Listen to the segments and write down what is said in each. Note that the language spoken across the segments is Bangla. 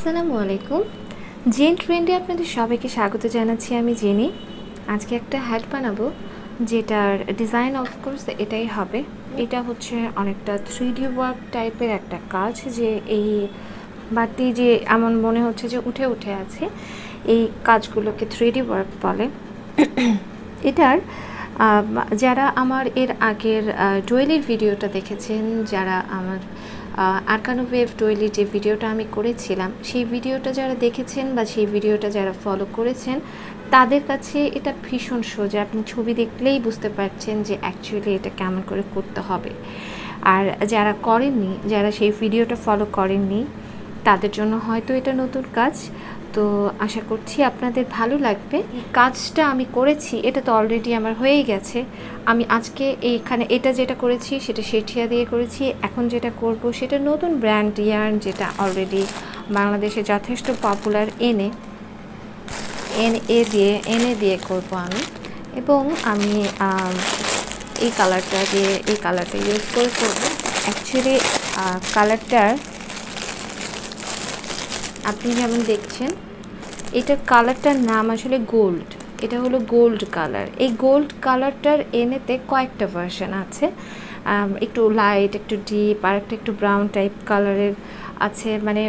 আসসালামু আলাইকুম। জেন ট্রেন্ডে আপনাদের সবাইকে স্বাগত জানাচ্ছি। আমি জেনি। আজকে একটা হ্যাট বানাবো, যেটার ডিজাইন অফকোর্স এটাই হবে। এটা হচ্ছে অনেকটা 3D ওয়ার্ক টাইপের একটা কাজ, যে এই বাতি যে এমন মনে হচ্ছে যে উঠে উঠে আছে, এই কাজগুলোকে 3D ওয়ার্ক বলে। এটার যারা আমার এর আগের ডুয়েলির ভিডিওটা দেখেছেন, যারা আমার আরকানো ওয়েভ ডুয়েলির যে ভিডিওটা আমি করেছিলাম, সেই ভিডিওটা যারা দেখেছেন বা সেই ভিডিওটা যারা ফলো করেছেন, তাদের কাছে এটা ভীষণ সোজা। আপনি ছবি দেখলেই বুঝতে পারছেন যে অ্যাকচুয়ালি এটা কেমন করে করতে হবে। আর যারা করেননি, যারা সেই ভিডিওটা ফলো করেননি, তাদের জন্য হয়তো এটা নতুন কাজ। তো আশা করছি আপনাদের ভালো লাগবে। এই কাজটা আমি করেছি, এটা তো অলরেডি আমার হয়েই গেছে। আমি আজকে এইখানে এটা যেটা করেছি সেটা শেঠিয়া দিয়ে করেছি। এখন যেটা করব সেটা নতুন ব্র্যান্ড ইয়ার্ন, যেটা অলরেডি বাংলাদেশে যথেষ্ট পপুলার, এনে দিয়ে করব আমি। এবং আমি এই কালারটা ইউজ করে করব। অ্যাকচুয়ালি কালারটার আপনি যেমন দেখছেন, এটার কালারটার নাম আসলে গোল্ড। এটা হলো গোল্ড কালার। এই গোল্ড কালারটার এনেতে কয়েকটা ভার্সন আছে, একটু লাইট, একটু ডিপ, আর একটু ব্রাউন টাইপ কালারের আছে। মানে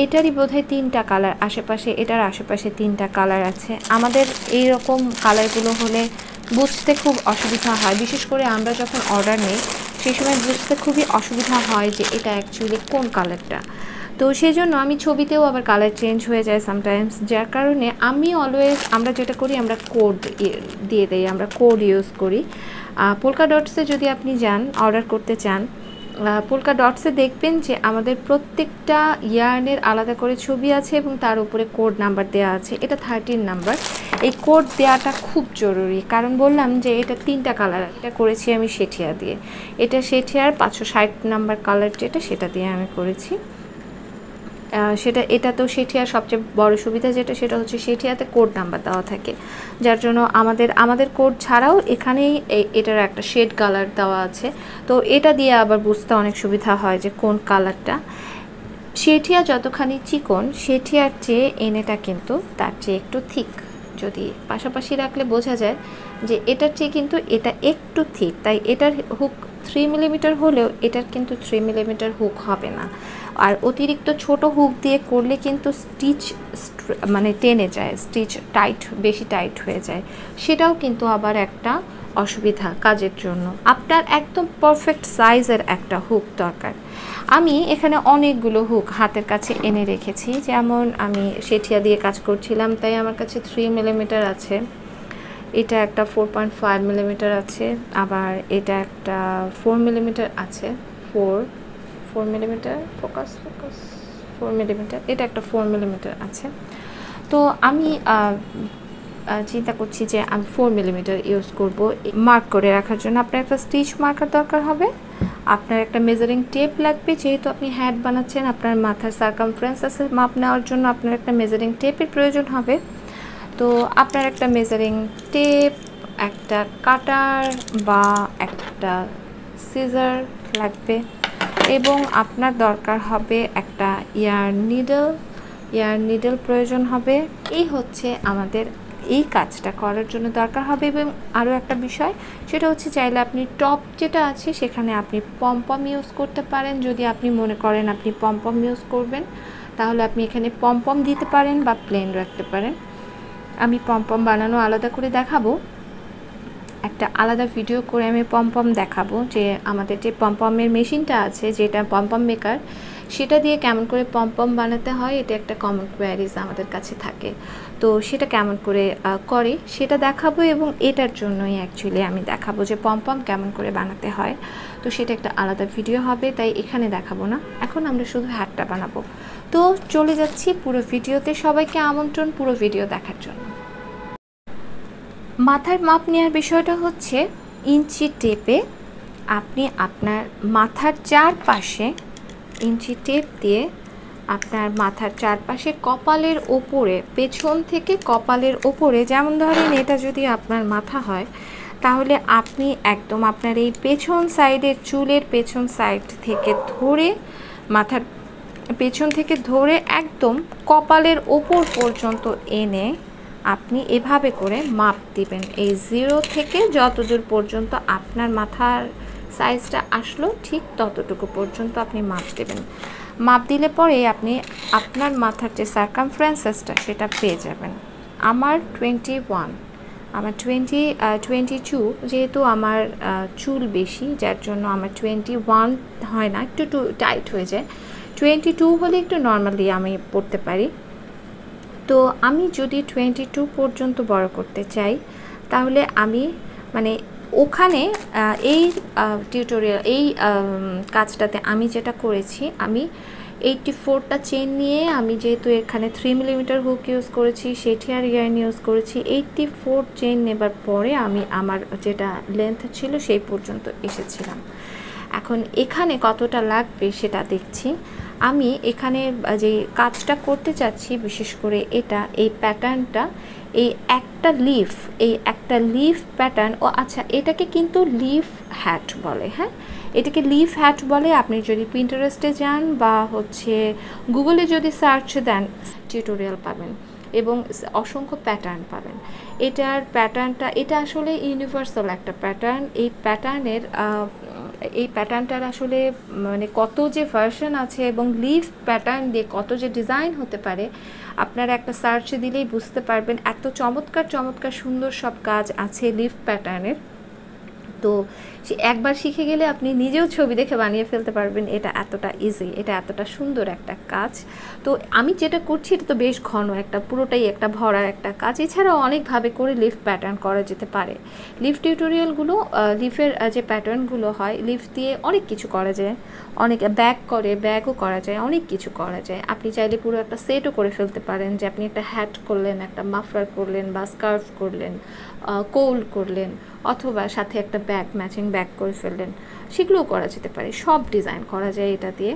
এটারই বোধহয় 3টা কালার আশেপাশে, এটার আশেপাশে 3টা কালার আছে। আমাদের এইরকম কালারগুলো হলে বুঝতে খুব অসুবিধা হয়, বিশেষ করে আমরা যখন অর্ডার নিই সেই সময় বুঝতে খুবই অসুবিধা হয় যে এটা অ্যাকচুয়ালি কোন কালারটা। তো সেই জন্য আমি ছবিতেও আবার কালার চেঞ্জ হয়ে যায় সামটাইমস, যার কারণে আমরা যেটা করি, আমরা কোড দিয়ে দেই, আমরা কোড ইউজ করি। পোলকা ডটসে যদি আপনি যান, অর্ডার করতে চান, পোলকা ডটসে দেখবেন যে আমাদের প্রত্যেকটা ইয়ার্নের আলাদা করে ছবি আছে এবং তার উপরে কোড নাম্বার দেওয়া আছে। এটা 13 নাম্বার। এই কোড দেওয়াটা খুব জরুরি, কারণ বললাম যে এটা 3টা কালার। এটা করেছি আমি শেঠিয়া দিয়ে। এটা শেঠিয়ার 560 নাম্বার কালার, সেটা দিয়ে আমি করেছি। এটা তো শেঠিয়ার সবচেয়ে বড় সুবিধা সেটা হচ্ছে শেঠিয়াতে কোড নাম্বার দেওয়া থাকে, যার জন্য আমাদের কোড ছাড়াও এখানেই এটার একটা শেড কালার দেওয়া আছে। তো এটা দিয়ে আবার বুঝতে অনেক সুবিধা হয় যে কোন কালারটা। শেঠিয়া যতখানি চিকন, শেঠিয়ার চেয়ে এনেটা কিন্তু তার চেয়ে একটু থিক। যদি পাশাপাশি রাখলে বোঝা যায় যে এটার চেয়ে কিন্তু এটা একটু থিক। তাই এটার হুক 3 মিলিমিটার হলেও এটার কিন্তু 3 মিলিমিটার হুক হবে না। আর অতিরিক্ত ছোট হুক দিয়ে করলে কিন্তু স্টিচ মানে টেনে যায়, স্টিচ বেশি টাইট হয়ে যায়। সেটাও কিন্তু আবার একটা অসুবিধা কাজের জন্য। আপনার একদম পারফেক্ট সাইজের একটা হুক দরকার। আমি এখানে অনেকগুলো হুক হাতের কাছে এনে রেখেছি। যেমন আমি শেঠিয়া দিয়ে কাজ করছিলাম, তাই আমার কাছে 3 মিলিমিটার আছে, এটা একটা 4.5 মিলিমিটার আছে, আবার এটা একটা 4 মিলিমিটার আছে, 4 মিলিমিটার, ফোকাস 4 মিলিমিটার, এটা একটা 4 মিলিমিটার আছে। তো আমি চিন্তা করছি যে আমি 4 মিলিমিটার ইউজ করব মার্ক করে রাখার জন্য। আপনার একটা স্টিচ মার্কার দরকার হবে, আপনার একটা মেজারিং টেপ লাগবে। যেহেতু আপনি হ্যাট বানাচ্ছেন, আপনার মাথার সার্কামফারেন্স আছে মাপ নেওয়ার জন্য, আপনার একটা মেজারিং টেপের প্রয়োজন হবে। তো আপনার একটা মেজারিং টেপ, একটা কাটার বা একটা সিজার লাগবে, এবং আপনার দরকার হবে একটা ইয়ার্ন নিডল প্রয়োজন হবে। এই হচ্ছে আমাদের এই কাজটা করার জন্য দরকার হবে। এবং আরও একটা বিষয়, সেটা হচ্ছে চাইলে আপনি টপ যেটা আছে সেখানে আপনি পমপম ইউজ করতে পারেন। যদি আপনি মনে করেন আপনি পমপম ইউজ করবেন, তাহলে আপনি এখানে পমপম দিতে পারেন বা প্লেন রাখতে পারেন। আমি পমপম বানানো আলাদা করে দেখাবো, একটা আলাদা ভিডিও করে আমি পমপম দেখাবো, যে আমাদের যে পমপমের মেশিনটা আছে, যেটা পমপম মেকার, সেটা দিয়ে কেমন করে পমপম বানাতে হয়। এটা একটা কমন কোয়ারিজ আমাদের কাছে থাকে, তো সেটা কেমন করে করে সেটা দেখাবো। এবং এটার জন্যই অ্যাকচুয়ালি আমি দেখাবো যে পমপম কেমন করে বানাতে হয়। তো সেটা একটা আলাদা ভিডিও হবে, তাই এখানে দেখাবো না। এখন আমরা শুধু হ্যাটটা বানাবো। তো চলে যাচ্ছি পুরো ভিডিওতে। সবাইকে আমন্ত্রণ পুরো ভিডিও দেখার জন্য। মাথার মাপ নেওয়ার বিষয়টা হচ্ছে, ইঞ্চি টেপে আপনি আপনার মাথার চারপাশে ইঞ্চি টেপ দিয়ে আপনার মাথার চারপাশে কপালের ওপরে, পেছন থেকে কপালের ওপরে, যেমন ধরেন এটা যদি আপনার মাথা হয়, তাহলে আপনি একদম আপনার এই পেছন সাইডের চুলের পেছন সাইড থেকে ধরে মাথার পেছন থেকে ধরে একদম কপালের ওপর পর্যন্ত এনে আপনি এভাবে করে মাপ দিবেন। এই 0 থেকে যতদূর পর্যন্ত আপনার মাথার সাইজটা আসলো ঠিক ততটুকু পর্যন্ত আপনি মাপ দেবেন। মাপ দিলে পরে আপনি আপনার মাথার যে সার্কামফারেন্সেসটা সেটা পেয়ে যাবেন। আমার 21, আমার 22, যেহেতু আমার চুল বেশি যার জন্য আমার 21 হয় না, একটু টাইট হয়ে যায়। 22 হলে একটু নর্মালি আমি পড়তে পারি। তো আমি যদি 22 পর্যন্ত বড় করতে চাই তাহলে আমি মানে ওখানে এই টিউটোরিয়াল এই কাজটাতে আমি যেটা করেছি, আমি 84টা চেন নিয়ে, আমি যেহেতু এখানে 3 মিলিমিটার হুক ইউজ করেছি, সেটিয়ার ইয়ার্ন ইউজ করেছি, 84 চেন নেবার পরে আমি আমার যেটা লেন্থ ছিল সেই পর্যন্ত এসেছিলাম। এখন এখানে কতটা লাগবে সেটা দেখছি। আমি এখানে যে কাজটা করতে চাচ্ছি, বিশেষ করে এই প্যাটার্নটা, এই একটা লিফ প্যাটার্ন। ও আচ্ছা, এটাকে কিন্তু লিফ হ্যাট বলে। হ্যাঁ, এটাকে লিফ হ্যাট বলে। আপনি যদি পিন্টারেস্টে যান বা হচ্ছে গুগলে যদি সার্চ দেন টিউটোরিয়াল পাবেন এবং অসংখ্য প্যাটার্ন পাবেন। এটার প্যাটার্নটা, এটা আসলে ইউনিভার্সাল একটা প্যাটার্ন। এই প্যাটার্নটার আসলে মানে কত যে ভার্সন আছে এবং লিফ প্যাটার্ন দিয়ে কত যে ডিজাইন হতে পারে, আপনারা একটা সার্চ দিলেই বুঝতে পারবেন। এত চমৎকার সুন্দর সব কাজ আছে লিফ প্যাটার্নের। তো একবার শিখে গেলে আপনি নিজেও ছবি দেখে বানিয়ে ফেলতে পারবেন। এটা এতটা ইজি, এটা এতটা সুন্দর একটা কাজ। তো আমি যেটা করছি এটা তো বেশ ঘন একটা, পুরোটাই একটা ভরা একটা কাজ। এছাড়াও অনেকভাবে করে লিফ প্যাটার্ন করা যেতে পারে। লিফ টিউটোরিয়ালগুলো, লিফের যে প্যাটার্নগুলো হয়, লিফ দিয়ে অনেক কিছু করা যায়। অনেক ব্যাগও করা যায়, অনেক কিছু করা যায়। আপনি চাইলে পুরো একটা সেটও করে ফেলতে পারেন, যে আপনি একটা হ্যাট করলেন, একটা মাফলার করলেন, বা স্কার্ফ করলেন, কোল করলেন, অথবা সাথে একটা ম্যাচিং ব্যাগ করে ফেললেন, সেগুলোও করা যেতে পারে। সব ডিজাইন করা যায় এটা দিয়ে।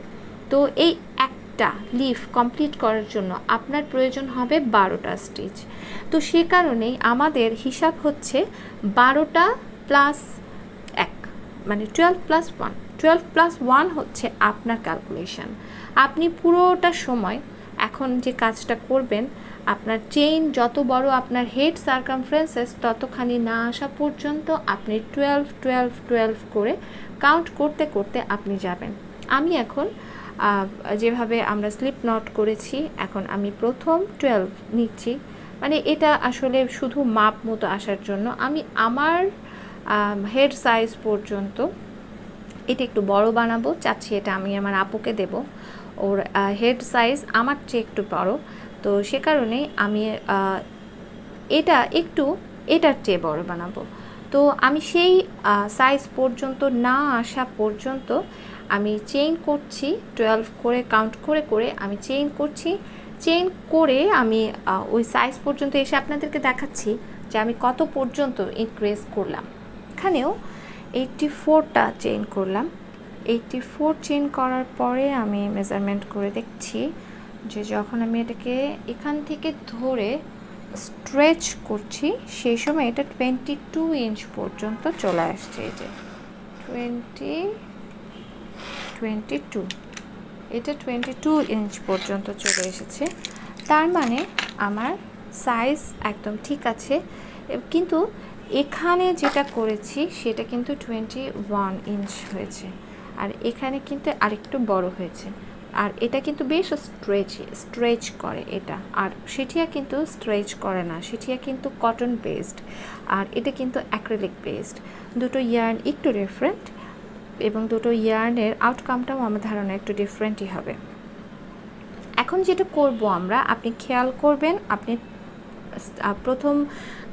তো এই একটা লিফ কমপ্লিট করার জন্য আপনার প্রয়োজন হবে 12টা স্টিচ। তো সে কারণেই আমাদের হিসাব হচ্ছে 12টা প্লাস 1, মানে 12+1। 12+1 হচ্ছে আপনার ক্যালকুলেশন। আপনি পুরোটা সময় এখন যে কাজটা করবেন, আপনার চেইন যত বড় আপনার হেড সার্কামফারেন্সেস ততখানি না আসা পর্যন্ত আপনি 12 করে কাউন্ট করতে করতে আপনি যাবেন। আমি এখন যেভাবে আমরা স্লিপ নট করেছি, এখন আমি প্রথম 12 নিচ্ছি। মানে এটা আসলে শুধু মাপ মতো আসার জন্য আমি আমার হেড সাইজ পর্যন্ত এটা একটু বড় বানাবো চাচ্ছি। এটা আমি আমার আপুকে দেব, ওর হেড সাইজ আমার চেয়ে একটু বড়। তো সে কারণে আমি এটার চেয়ে বড় বানাবো। তো আমি সেই সাইজ পর্যন্ত না আসা পর্যন্ত আমি চেইন করছি, 12 করে কাউন্ট করে আমি চেইন করছি। চেইন করে আমি ওই সাইজ পর্যন্ত এসে আপনাদেরকে দেখাচ্ছি যে আমি কত পর্যন্ত ইনক্রিজ করলাম। এখানেও 84টা চেইন করলাম। 84 চেইন করার পরে আমি মেজারমেন্ট করে দেখছি যে যখন আমি এটাকে এখান থেকে ধরে স্ট্রেচ করছি সেই সময় এটা 22 ইঞ্চ পর্যন্ত চলে আসছে। এই যে 22, এটা 22 ইঞ্চ পর্যন্ত চলে এসেছে। তার মানে আমার সাইজ একদম ঠিক আছে। কিন্তু এখানে যেটা করেছি সেটা কিন্তু 21 ইঞ্চ হয়েছে, আর এখানে কিন্তু আরেকটু বড় হয়েছে। আর এটা কিন্তু বেশ স্ট্রেচ করে এটা, আর সেটিয়া কিন্তু স্ট্রেচ করে না, সেটিয়া কিন্তু কটন বেসড, আর এটা কিন্তু অ্যাক্রিলিক বেসড। দুটো ইয়ার্ন একটু ডিফারেন্ট, এবং দুটো ইয়ার্নের আউটকামটাও আমার ধারণা একটু ডিফারেন্টই হবে। এখন যেটা করব আমরা, আপনি খেয়াল করবেন, আপনি প্রথম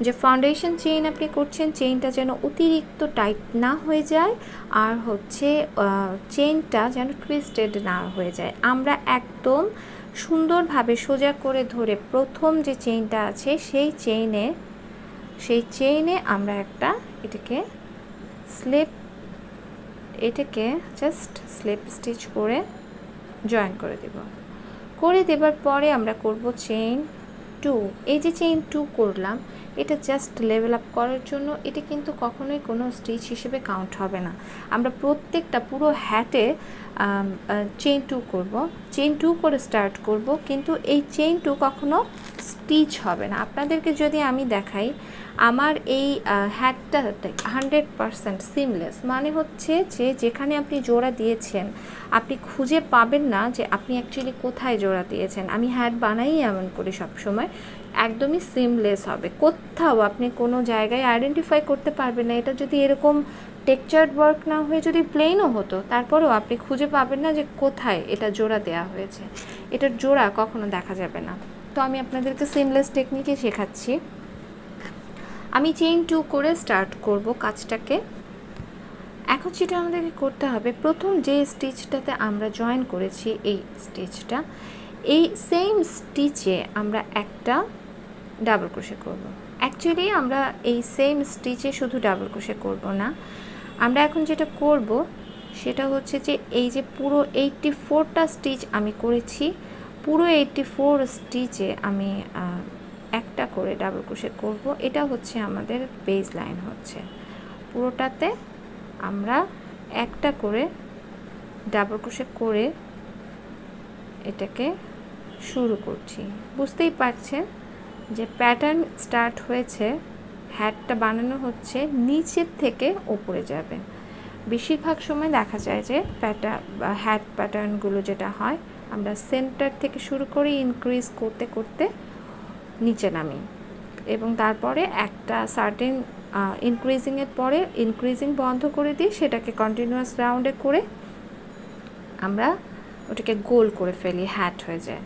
যে ফাউন্ডেশন চেইন আপনি করছেন, চেইনটা যেন অতিরিক্ত টাইট না হয়ে যায়, আর হচ্ছে চেইনটা যেন টুইস্টেড না হয়ে যায়। আমরা একদম সুন্দরভাবে সোজা করে ধরে প্রথম যে চেইনটা আছে সেই চেইনে আমরা এটাকে জাস্ট স্লিপ স্টিচ করে জয়েন করে দেবার পরে আমরা করব চেইন 2। এই যে চেইন 2 করলাম, এটা জাস্ট লেভেল আপ করার জন্য, এটা কিন্তু কখনোই কোনো স্টিচ হিসেবে কাউন্ট হবে না। আমরা প্রত্যেকটা পুরো হ্যাটে চেইন 2 করব, চেইন 2 করে স্টার্ট করব, কিন্তু এই চেইন 2 কখনো স্টিচ হবে না। আপনাদেরকে যদি আমি দেখাই, আমার এই হ্যাটটা 100% সিমলেস, মানে হচ্ছে যে যেখানে আপনি জোড়া দিয়েছেন আপনি খুঁজে পাবেন না যে আপনি অ্যাকচুয়ালি কোথায় জোড়া দিয়েছেন। আমি হ্যাট বানাই এমন করি সবসময়, একদমই সিমলেস হবে, কোথাও আপনি কোনো জায়গায় আইডেন্টিফাই করতে পারবেন না। এটা যদি এরকম টেক্সচার্ড ওয়ার্ক না হয়ে যদি প্লেনও হতো, তারপরেও আপনি খুঁজে পাবেন না যে কোথায় এটা জোড়া দেওয়া হয়েছে, এটার জোড়া কখনো দেখা যাবে না। তো আমি আপনাদেরকে সিমলেস টেকনিকে শেখাচ্ছি। আমি চেইন 2 করে স্টার্ট করব কাজটাকে। এখন যেটা আমাদেরকে করতে হবে, প্রথম যে স্টিচটাতে আমরা জয়েন করেছি এই স্টিচটা, এই সেম স্টিচে আমরা একটা ডাবল ক্রোশে করব। অ্যাকচুয়ালি আমরা এই সেম স্টিচে শুধু ডাবল ক্রোশে করব না, আমরা এখন যেটা করব সেটা হচ্ছে যে এই যে পুরো 84টা স্টিচ আমি করেছি, পুরো 84 স্টিচে আমি একটা করে ডাবল ক্রোশে করব। এটা হচ্ছে আমাদের বেস লাইন, হচ্ছে পুরোটাতে আমরা একটা করে ডাবল ক্রোশে করে এটাকে শুরু করছি। বুঝতেই পারছেন যে প্যাটার্ন স্টার্ট হয়েছে, হ্যাটটা বানানো হচ্ছে নিচের থেকে ওপরে যাবে। বেশিরভাগ সময় দেখা যায় যে হ্যাট প্যাটার্নগুলো যেটা হয়, আমরা সেন্টার থেকে শুরু করে ইনক্রিজ করতে করতে নিচে নামি, এবং তারপরে একটা সার্টেন ইনক্রিজিংয়ের পরে ইনক্রিজিং বন্ধ করে দিই, সেটাকে কন্টিনিউয়াস রাউন্ডে করে আমরা ওটাকে গোল করে ফেলি, হ্যাট হয়ে যায়।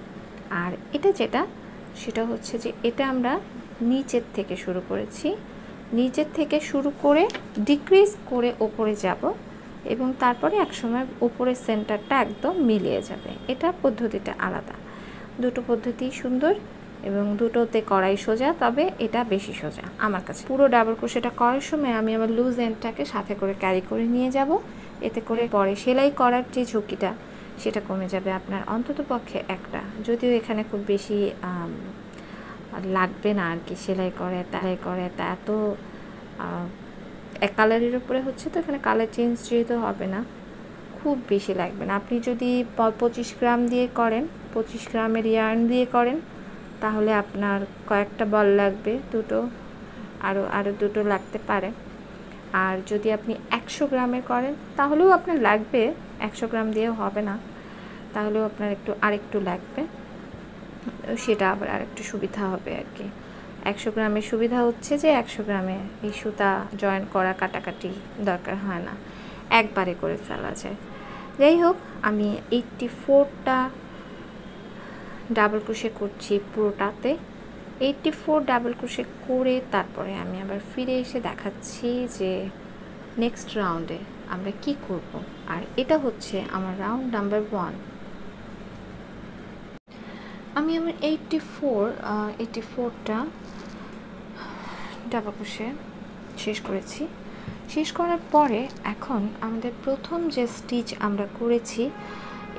আর এটা যেটা, সেটা হচ্ছে যে এটা আমরা নিচের থেকে শুরু করেছি, নিচের থেকে শুরু করে ডিক্রিজ করে ওপরে যাব, এবং তারপরে একসময় ওপরের সেন্টারটা একদম মিলিয়ে যাবে। এটা পদ্ধতিটা আলাদা, দুটো পদ্ধতি সুন্দর এবং দুটোতে করাই সোজা, তবে এটা বেশি সোজা আমার কাছে। পুরো ডাবল ক্রোশেটা করার সময় আমি আমার লুজ এন্ডটাকে সাথে করে ক্যারি করে নিয়ে যাব, এতে করে পরে সেলাই করার যে ঝুঁকিটা সেটা কমে যাবে আপনার, অন্তত পক্ষে একটা। যদিও এখানে খুব বেশি লাগবে না আর কি, সেলাই করে তা এত এক কালারের উপরে হচ্ছে, তো এখানে কালার চেঞ্জ যেহেতু হবে না, খুব বেশি লাগবে না। আপনি যদি 25 গ্রাম দিয়ে করেন, 25 গ্রামের ইয়ার্ন দিয়ে করেন, তাহলে আপনার কয়েকটা বল লাগবে, দুটো, আরও দুটো লাগতে পারে। আর যদি আপনি 100 গ্রামের করেন, তাহলেও আপনার লাগবে, 100 গ্রাম দিয়েও হবে না, তাহলেও আপনার আরেকটু লাগবে, সেটা আবার আরেকটু সুবিধা হবে আর কি। 100 গ্রামের সুবিধা হচ্ছে যে 100 গ্রামে এই সুতা জয়েন করা কাটাকাটি দরকার হয় না, একবারে করে ফেলা যায়। যাই হোক, আমি 84টা ডাবল ক্রোশে করছি পুরোটাতে। 84 ডাবল ক্রোশে করে তারপরে আমি আবার ফিরে এসে দেখাচ্ছি যে নেক্সট রাউন্ডে আমরা কি করব। আর এটা হচ্ছে আমার রাউন্ড নাম্বার 1। আমি আমার 84টা ডাবল ক্রোশে শেষ করেছি। শেষ করার পরে এখন আমাদের প্রথম যে স্টিচ আমরা করেছি,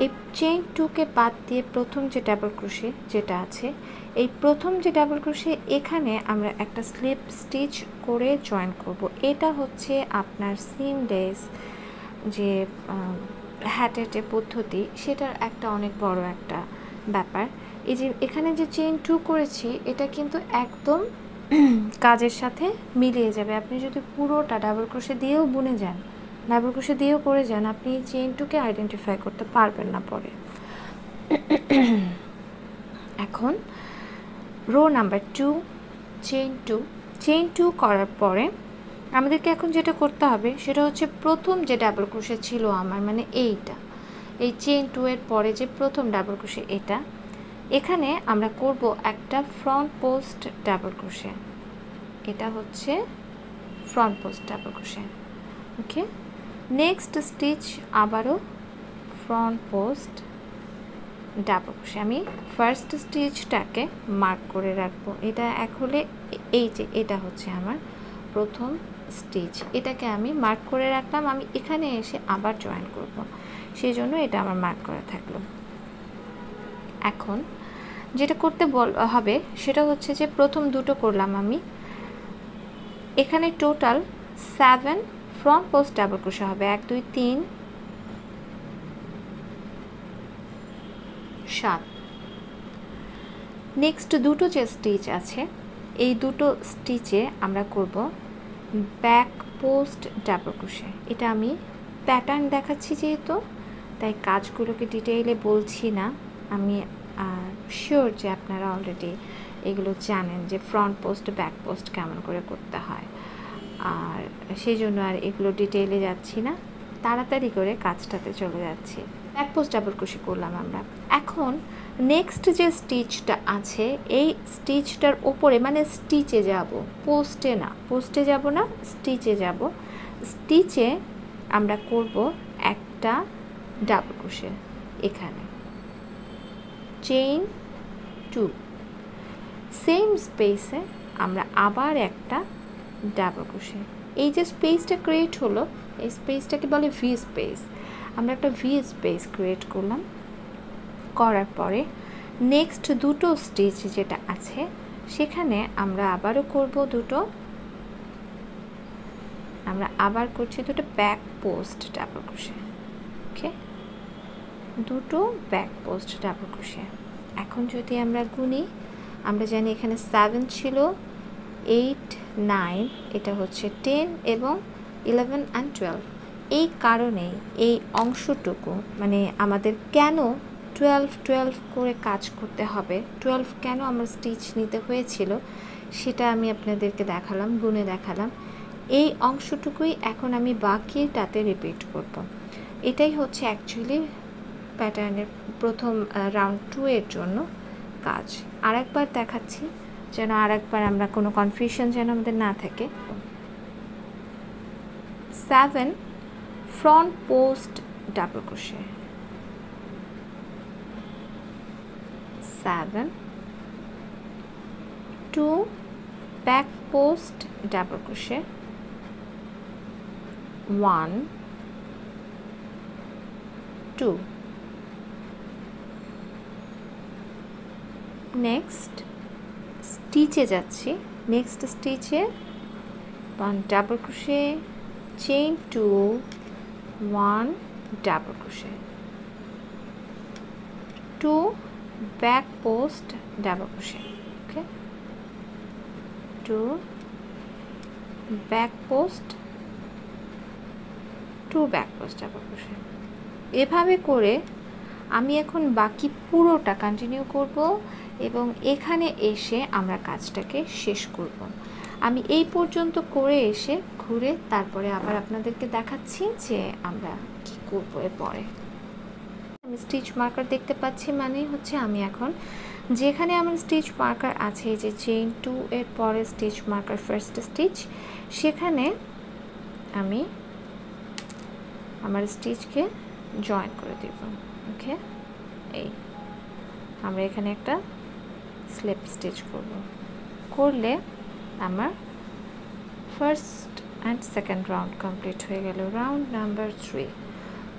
এই চেইন 2কে বাদ দিয়ে প্রথম যে ডাবল ক্রোশে যেটা আছে, এই প্রথম যে ডাবল ক্রোশে এখানে আমরা একটা স্লিপ স্টিচ করে জয়েন করব। এটা হচ্ছে আপনার সিমলেস যে হ্যাটের যে পদ্ধতি, সেটার একটা অনেক বড় একটা ব্যাপার। এই যে এখানে যে চেইন 2 করেছি, এটা কিন্তু একদম কাজের সাথে মিলিয়ে যাবে। আপনি যদি পুরোটা ডাবল ক্রোশে দিয়েও বুনে যান, ডাবল ক্রোশে দিয়েও করে যান, আপনি চেইন 2কে আইডেন্টিফাই করতে পারবেন না পরে। এখন রো নাম্বার 2, চেইন 2 করার পরে আমাদেরকে এখন যেটা করতে হবে সেটা হচ্ছে প্রথম যে ডাবল ক্রোশে ছিল আমার, মানে এইটা, এই চেইন 2 এর পরে যে প্রথম ডাবল ক্রোশে এটা, এখানে আমরা করব একটা ফ্রন্ট পোস্ট ডাবল ক্রোশে। এটা হচ্ছে ফ্রন্ট পোস্ট ডাবল ক্রোশে। ওকে, নেক্সট স্টিচ আবারও ফ্রন্ট পোস্ট ডাবল ক্রোশে। আমি ফার্স্ট স্টিচটাকে মার্ক করে রাখবো, এটা এক হলে এই যে এটা হচ্ছে আমার প্রথম স্টিচ, এটাকে আমি মার্ক করে রাখলাম। আমি এখানে এসে আবার জয়েন করব, সেই জন্য এটা আমার মার্ক করা থাকলো। এখন যেটা করতে হবে সেটা হচ্ছে যে প্রথম দুটো করলাম আমি, এখানে total 7 front post double crochet হবে, 1 2 3 7। নেক্সট দুটো যে স্টিচ আছে এই দুটো স্টিচে আমরা করব ব্যাক পোস্ট ডাবল ক্রোশে। এটা আমি প্যাটার্ন দেখাচ্ছি যেহেতু, তাই কাজগুলোকে ডিটেইলে বলছি না। আমি শিওর যে আপনারা অলরেডি এগুলো জানেন যে ফ্রন্ট পোস্ট ব্যাক পোস্ট কেমন করে করতে হয়, আর সেই জন্য আর এগুলো ডিটেইলে যাচ্ছি না, তাড়াতাড়ি করে কাজটাতে চলে যাচ্ছি। ব্যাক পোস্ট ডাবল ক্রোশে করলাম আমরা। এখন নেক্সট যে স্টিচটা আছে এই স্টিচটার ওপরে, মানে স্টিচে যাব, পোস্টে না, পোস্টে যাব না, স্টিচে যাব। স্টিচে আমরা করব একটা ডাবল ক্রোশে, এখানে চেইন 2, সেম স্পেসে আমরা আবার একটা ডাবল ক্রোশে। এই যে স্পেসটা ক্রিয়েট হলো এই স্পেসটাকে বলে ভি স্পেস। আমরা একটা ভি স্পেস ক্রিয়েট করলাম, করার পরে নেক্সট দুটো স্টিচ যেটা আছে সেখানে আমরা আবারও করব দুটো, আমরা আবার করছি দুটো ব্যাক পোস্ট ডাবল ক্রোশে। ওকে, দুটো ব্যাক পোস্ট ডাবল ক্রোশে। এখন যদি আমরা গুনি, আমরা জানি এখানে 7 ছিল, 8, 9, এটা হচ্ছে 10 এবং 11 and 12। এই কারণেই এই অংশটুকু, মানে আমাদের কেন 12 করে কাজ করতে হবে, 12 কেন আমার স্টিচ নিতে হয়েছিল সেটা আমি আপনাদেরকে দেখালাম, গুনে দেখালাম। এই অংশটুকুই এখন আমি বাকিটাতে রিপিট করব। এটাই হচ্ছে অ্যাকচুয়ালি প্যাটার্নের প্রথম রাউন্ড 2 এর জন্য কাজ। আরেকবার দেখাচ্ছি যেন আরেকবার আমরা কোনো কনফিউশন যেন আমাদের না থাকে। 7 front post double crochet, 7, 2 back post double crochet, 1, 2। Next স্টিচে যাচ্ছি, নেক্সট স্টিচে 1 double crochet, chain 2, 1 double crochet, 2 back post double crochet. Okay, 2 back post, 2 back post double crochet. এভাবে করে আমি এখন বাকি পুরোটা কন্টিনিউ করব এবং এখানে এসে আমরা কাজটাকে শেষ করব। আমি এই পর্যন্ত করে এসে ঘুরে তারপরে আবার আপনাদেরকে দেখাচ্ছি যে আমরা কি করব এরপরে। আমি স্টিচ মার্কার দেখতে পাচ্ছি, মানে হচ্ছে আমি এখন যেখানে আমার স্টিচ মার্কার আছে, যে চেইন 2 এর পরে স্টিচ মার্কার ফার্স্ট স্টিচ, সেখানে আমি আমার স্টিচকে জয়েন করে দেব। ওকে, এই আমরা এখানে একটা স্লিপ স্টিচ করব, করলে আমার first and second round complete হয়ে গেল। Round number 3।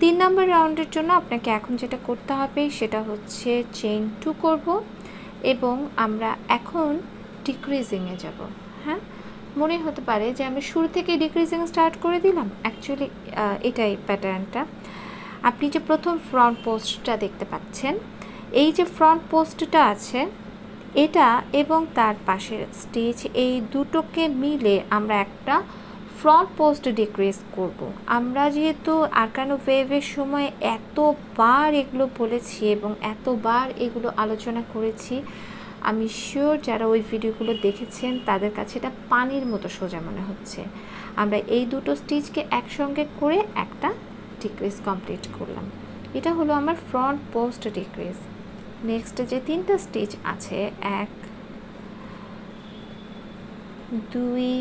3 নম্বর রাউন্ডের জন্য আপনাকে এখন যেটা করতে হবে সেটা হচ্ছে চেইন 2 করব এবং আমরা এখন ডিক্রিজিংয়ে যাব। হ্যাঁ, মনে হতে পারে যে আমি শুরু থেকে ডিক্রিজিং স্টার্ট করে দিলাম, অ্যাকচুয়ালি এটাই প্যাটার্নটা। আপনি যে প্রথম ফ্রন্ট পোস্টটা দেখতে পাচ্ছেন, এই যে ফ্রন্ট পোস্টটা আছে এটা এবং তার পাশের স্টিচ, এই দুটোকে মিলে আমরা একটা ফ্রন্ট পোস্ট ডিক্রিজ করব। আমরা যেহেতু আরকানো ওয়েভের সময় এতবার এগুলো বলেছি এবং এতবার এগুলো আলোচনা করেছি, আমি শিওর যারা ওই ভিডিওগুলো দেখেছেন তাদের কাছে এটা পানির মতো সোজা মনে হচ্ছে। আমরা এই দুটো স্টিচকে একসঙ্গে করে একটা ডিক্রিজ কমপ্লিট করলাম। এটা হলো আমার ফ্রন্ট পোস্ট ডিক্রিজ। নেক্সট যে 3টা স্টিচ আছে, 1, 2,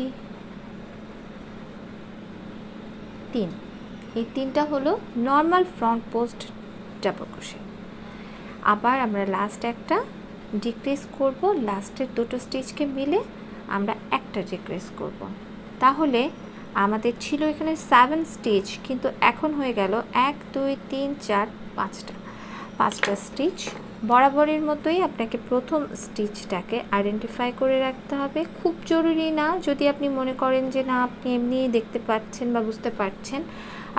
3, এই 3টা হলো normal front post double crochet. আবার আমরা লাস্ট একটা ডিক্রিজ করব, লাস্টের দুটো স্টিচকে মিলে আমরা একটা ডিক্রিজ করব। তাহলে আমাদের ছিল এখানে 7 স্টিচ, কিন্তু এখন হয়ে গেল 1, 2, 3, 4, 5টা স্টিচ। বরাবরের মতোই আপনাকে প্রথম স্টিচটাকে আইডেন্টিফাই করে রাখতে হবে। খুব জরুরি না, যদি আপনি মনে করেন যে না আপনি এমনি দেখতে পাচ্ছেন বা বুঝতে পারছেন,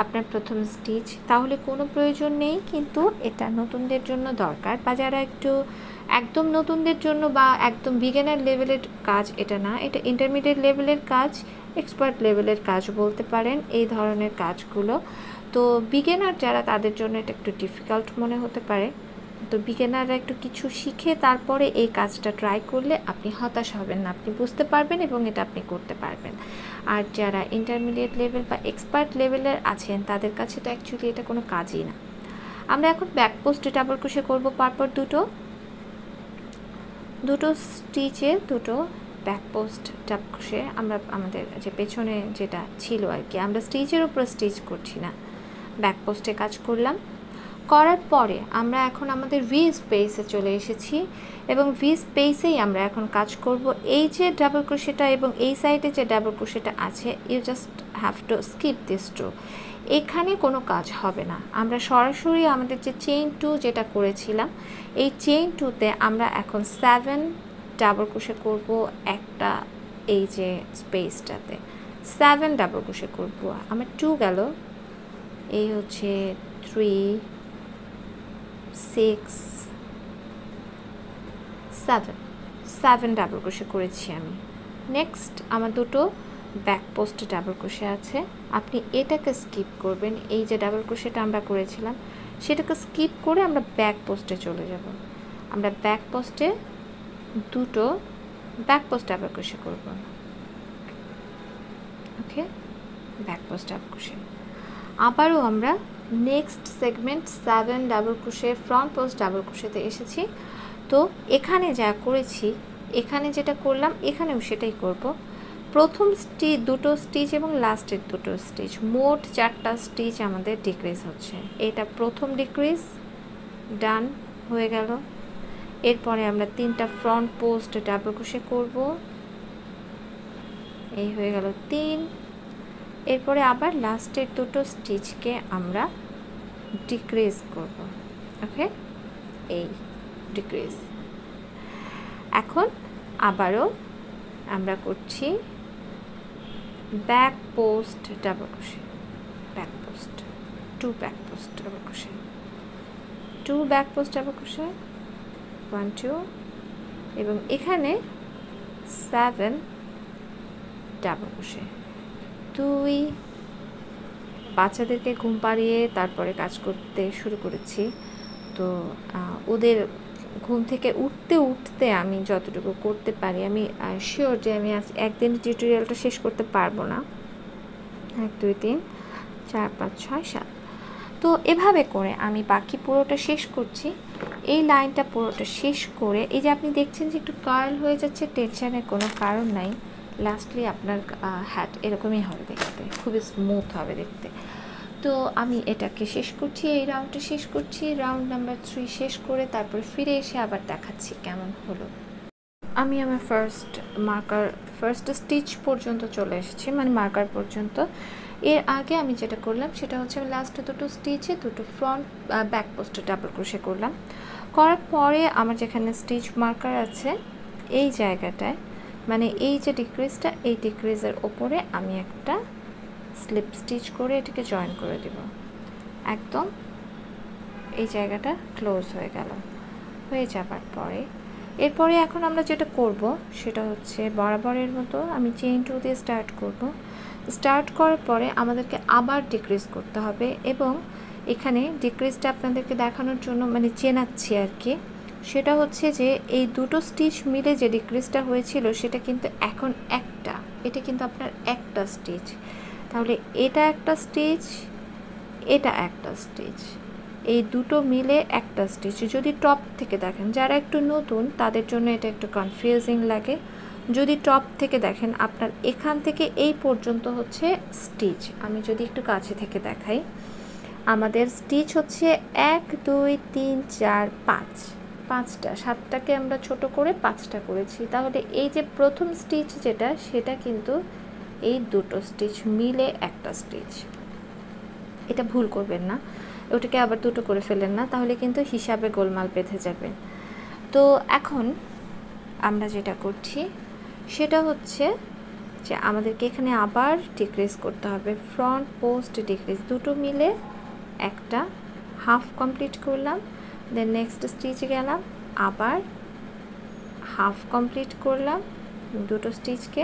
আপনার প্রথম স্টিচ, তাহলে কোনো প্রয়োজন নেই, কিন্তু এটা নতুনদের জন্য দরকার, বা যারা একটু একদম নতুনদের জন্য বা একদম বিগিনার লেভেলের কাজ এটা না, এটা ইন্টারমিডিয়েট লেভেলের কাজ, এক্সপার্ট লেভেলের কাজ বলতে পারেন এই ধরনের কাজগুলো। তো বিগিনার যারা, তাদের জন্য এটা একটু ডিফিকাল্ট মনে হতে পারে। তো বিগিনাররা একটু কিছু শিখে তারপরে এই কাজটা ট্রাই করলে আপনি হতাশ হবেন না, আপনি বুঝতে পারবেন এবং এটা আপনি করতে পারবেন। আর যারা ইন্টারমিডিয়েট লেভেল বা এক্সপার্ট লেভেলের আছেন, তাদের কাছে তো অ্যাকচুয়ালি এটা কোনো কাজই না। আমরা এখন ব্যাক পোস্টে ডাবল ক্রোশে করব, পরপর দুটো স্টিচে দুটো ব্যাক পোস্ট ডাবল ক্রোশে। আমরা আমাদের যে পেছনে যেটা ছিল আর কি, আমরা স্টিচের উপর স্টিচ করছি না, ব্যাক পোস্টে কাজ করলাম। করার পরে আমরা এখন আমাদের ভি স্পেসে চলে এসেছি এবং ভি স্পেসেই আমরা এখন কাজ করব। এই যে ডাবল ক্রোশেটা এবং এই সাইডে যে ডাবল ক্রোশেটা আছে, you just have to skip this two. এখানে কোনো কাজ হবে না, আমরা সরাসরি আমাদের যে চেইন 2 যেটা করেছিলাম, এই চেইন 2তে আমরা এখন 7 ডাবল ক্রোশে করব একটা, এই যে স্পেসটাতে 7 ডাবল ক্রোশে করব। আমার 2 গেল, এই হচ্ছে 3 6 7 ডাবল ক্রোশে করেছি আমি। নেক্সট আমার দুটো ব্যাক পোস্ট ডাবল ক্রোশে আছে, আপনি এটাকে স্কিপ করবেন, এই যে ডাবল ক্রোশেটা আমরা করেছিলাম সেটাকে স্কিপ করে আমরা ব্যাক পোস্টে চলে যাব। আমরা ব্যাক পোস্টে দুটো ব্যাক পোস্ট ডাবল ক্রোশে করব। Okay, back post double crochet. আবারও আমরা next segment 7 double crochet front post double ক্রোশেতে এসেছি। তো এখানে যা করেছি, এখানে যেটা করলাম এখানেও সেটাই করব। প্রথম দুটো স্টিচ এবং লাস্টের দুটো স্টিচ, মোট 4টা স্টিচ আমাদের ডিক্রিজ হচ্ছে। এটা প্রথম ডিক্রিজ, ডান হয়ে গেল। এরপরে আমরা 3টা ফ্রন্ট পোস্ট ডাবল ক্রোশে করব, এই হয়ে গেল 3। এরপরে আবার লাস্টের দুটো স্টিচকে আমরা ডিক্রিজ করব। ওকে, এই ডিক্রিজ। এখন আবারও আমরা করছি back post double crochet, back post 2 back post double crochet, 2 back post double crochet 1 2, এবং এখানে 7 ডাবল ক্রোশে। 2 বাচ্চাদেরকে ঘুম পাড়িয়ে তারপরে কাজ করতে শুরু করেছি। তো ওদের ঘুম থেকে উঠতে উঠতে আমি যতটুকু করতে পারি, আমি শিওর যে আমি আজ একদিন টিউটোরিয়ালটা শেষ করতে পারবো না। 1 2 3 4 5 6 7। তো এভাবে করে আমি বাকি পুরোটা শেষ করছি। এই লাইনটা পুরোটা শেষ করে, এই যে আপনি দেখছেন যে একটু কার্ল হয়ে যাচ্ছে, টেনশনের কোনো কারণ নাই। লাস্টলি আপনার হ্যাট এরকমই হবে দেখতে, খুবই স্মুথ হবে দেখতে। তো আমি এটাকে শেষ করছি, এই রাউন্ডটা শেষ করছি, রাউন্ড নাম্বার 3 শেষ করে তারপর ফিরে এসে আবার দেখাচ্ছি কেমন হলো। আমি আমার ফার্স্ট স্টিচ পর্যন্ত চলে এসেছি, মানে মার্কার পর্যন্ত। এর আগে আমি যেটা করলাম সেটা হচ্ছে আমি লাস্টে দুটো স্টিচে দুটো ফ্রন্ট ব্যাক পোস্টে ডাবল ক্রোশে করলাম। করার পরে আমার যেখানে স্টিচ মার্কার আছে এই জায়গাটায়, মানে এই যে ডিক্রিজটা, এই ডিক্রিজের ওপরে আমি একটা স্লিপ স্টিচ করে এটাকে জয়েন করে দেব। একদম এই জায়গাটা ক্লোজ হয়ে গেল। হয়ে যাবার পরে এরপরে এখন আমরা যেটা করব সেটা হচ্ছে বরাবরের মতো আমি চেইন 2 দিয়ে স্টার্ট করব। স্টার্ট করার পরে আমাদেরকে আবার ডিক্রিজ করতে হবে, এবং এখানে ডিক্রিজটা আপনাদেরকে দেখানোর জন্য মানে চেনাচ্ছি আর কি। সেটা হচ্ছে যে এই দুটো স্টিচ মিলে যে ডিক্রিজটা হয়েছিল সেটা কিন্তু এখন একটা, এটা কিন্তু আপনার একটা স্টিচ। তাহলে এটা একটা স্টিচ, এটা একটা স্টিচ, এই দুটো মিলে একটা স্টিচ। যদি টপ থেকে দেখেন, যারা একটু নতুন তাদের জন্য এটা একটু কনফিউজিং লাগে। যদি টপ থেকে দেখেন, আপনার এখান থেকে এই পর্যন্ত হচ্ছে স্টিচ। আমি যদি একটু কাছে থেকে দেখাই, আমাদের স্টিচ হচ্ছে 1 2 3 4 5, 5টা, 7টাকে আমরা ছোট করে 5টা করেছি। তাহলে এই যে প্রথম স্টিচ যেটা, সেটা কিন্তু এই দুটো স্টিচ মিলে একটা স্টিচ। এটা ভুল করবেন না, ওটাকে আবার দুটো করে ফেলেন না, তাহলে কিন্তু হিসাবে গোলমাল বেঁধে যাবে। তো এখন আমরা যেটা করছি সেটা হচ্ছে যে আমাদেরকে এখানে আবার ডিক্রিজ করতে হবে, ফ্রন্ট পোস্ট ডিক্রিজ দুটো মিলে একটা হাফ কমপ্লিট করলাম, দেন নেক্সট স্টিচে গেলাম, আবার হাফ কমপ্লিট করলাম, দুটো স্টিচকে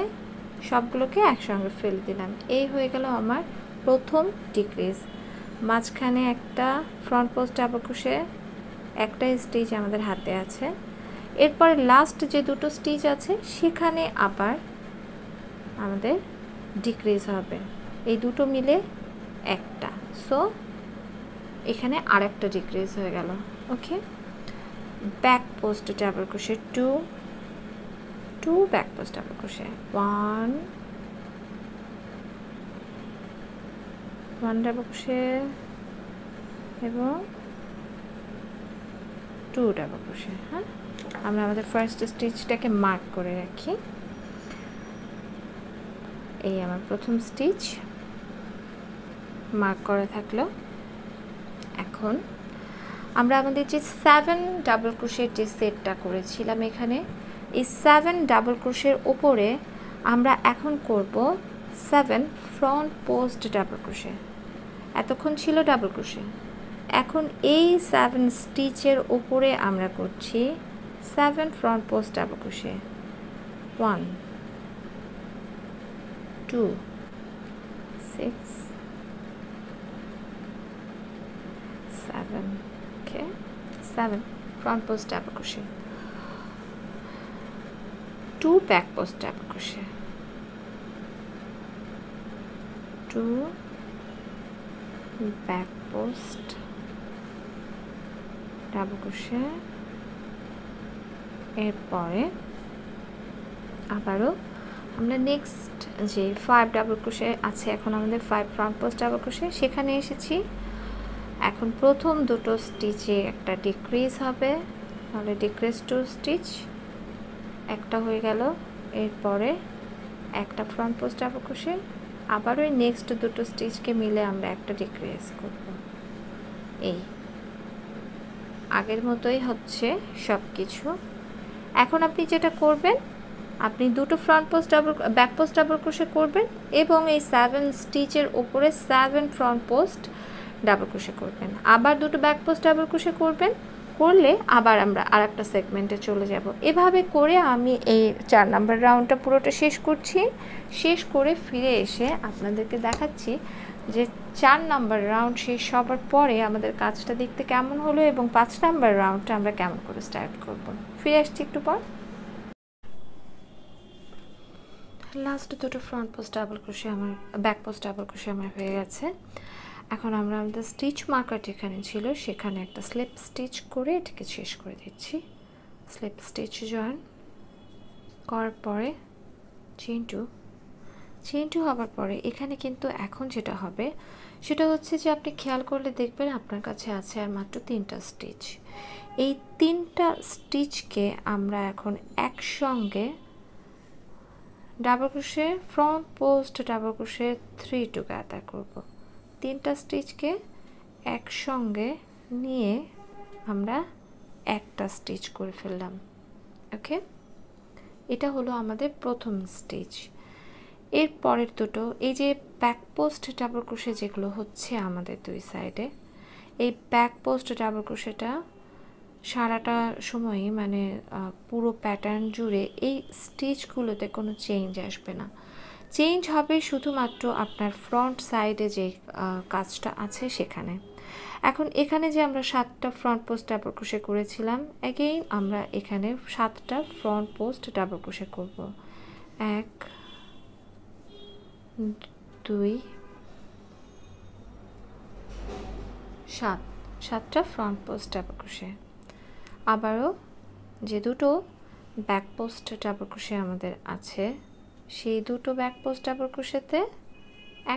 সবগুলোকে একসঙ্গে ফেলে দিলাম। এই হয়ে গেল আমার প্রথম ডিক্রিজ। মাঝখানে একটা ফ্রন্ট পোস্ট ডাবল ক্রোশে, একটা স্টিচ আমাদের হাতে আছে। এরপরে লাস্ট যে দুটো স্টিচ আছে সেখানে আবার আমাদের ডিক্রিজ হবে, এই দুটো মিলে একটা, সো এখানে আরেকটা ডিক্রিজ হয়ে গেল। Okay, back post double crochet two back post double crochet, one double crochet এবং টু ডাবল ক্রোশে। হ্যাঁ, আমরা আমাদের ফার্স্ট স্টিচটাকে মার্ক করে রাখি। এই আমার প্রথম স্টিচ মার্ক করা থাকলো। এখন আমরা আমাদের যে 7 ডাবল ক্রোশের যে সেটটা করেছিলাম এখানে, এই 7 ডাবল ক্রোশের উপরে আমরা এখন করব 7 ফ্রন্ট পোস্ট ডাবল ক্রোশে। এতক্ষণ ছিল ডাবল ক্রোশে, এখন এই 7 স্টিচের উপরে আমরা করছি 7 front post double crochet. 1 2 6 7, okay, 7 front post double crochet, 2 back post double crochet, 2 back post double crochet। এরপরে আবারও আমরা নেক্সট যে 5 ডাবল ক্রোশে আছে, এখন আমাদের 5 ফ্রন্ট পোস্ট ডাবল ক্রোশে, সেখানে এসেছি। এখন প্রথম দুটো স্টিচে একটা ডিক্রিজ হবে, তাহলে ডিক্রিজ 2 স্টিচ, একটা হয়ে গেল। এরপরে একটা ফ্রন্ট পোস্ট ডাবল ক্রোশে, আবার ওই নেক্সট দুটো স্টিচকে মিলে আমরা একটা ডিক্রিজ করব। এই আগের মতোই হচ্ছে সব কিছু। এখন আপনি যেটা করবেন, আপনি দুটো front post double back post double crochet করবেন এবং এই 7 স্টিচের উপরে 7 ফ্রন্ট পোস্ট ডাবল ক্রোশে করবেন, আবার দুটো ব্যাক পোস্ট ডাবল ক্রোশে করবেন, করলে আবার আমরা আরেকটা সেগমেন্টে চলে যাব। এভাবে করে আমি এই 4 নাম্বার রাউন্ডটা পুরোটা শেষ করছি। শেষ করে ফিরে এসে আপনাদেরকে দেখাচ্ছি যে 4 নাম্বার রাউন্ড শেষ হবার পরে আমাদের কাজটা দেখতে কেমন হলো এবং 5 নাম্বার রাউন্ডটা আমরা কেমন করে স্টার্ট করব। ফিরে আসছি একটু পর। লাস্ট দুটো ফ্রন্ট পোস্ট ডাবল ক্রোশে আমার, ব্যাক পোস্ট ডাবল ক্রোশে আমার হয়ে গেছে। এখন আমরা আমাদের স্টিচ মার্কার যেখানে ছিল সেখানে একটা স্লিপ স্টিচ করে এটাকে শেষ করে দিচ্ছি। স্লিপ স্টিচ জয়েন করার পরে চেইন টু হওয়ার পরে এখানে কিন্তু এখন যেটা হবে সেটা হচ্ছে যে আপনি খেয়াল করলে দেখবেন আপনার কাছে আছে আর মাত্র 3টা স্টিচ। এই 3টা স্টিচকে আমরা এখন একসঙ্গে double crochet front post double crochet 3 together করব। 3টা স্টিচকে একসঙ্গে নিয়ে আমরা একটা স্টিচ করে ফেললাম। ওকে, এটা হলো আমাদের প্রথম স্টিচ। এর পরের দুটো, এই যে ব্যাক পোস্ট ডাবল ক্রোশে যেগুলো হচ্ছে আমাদের দুই সাইডে, এই ব্যাক পোস্ট ডাবল ক্রোশেটা সারাটা সময়ই মানে পুরো প্যাটার্ন জুড়ে এই স্টিচগুলোতে কোনো চেঞ্জ আসবে না। চেঞ্জ হবে শুধুমাত্র আপনার ফ্রন্ট সাইডে যে কাজটা আছে সেখানে। এখন এখানে যে আমরা 7টা ফ্রন্ট পোস্ট ডাবল ক্রোশে করেছিলাম, অ্যাগেইন আমরা এখানে 7টা ফ্রন্ট পোস্ট ডাবল ক্রোশে করব। 1 2 7টা ফ্রন্ট পোস্ট ডাবল ক্রোশে। আবারও যে দুটো ব্যাক পোস্ট ডাবল ক্রোশে আমাদের আছে সেই দুটো ব্যাক পোস্ট ডাবল ক্রোশেতে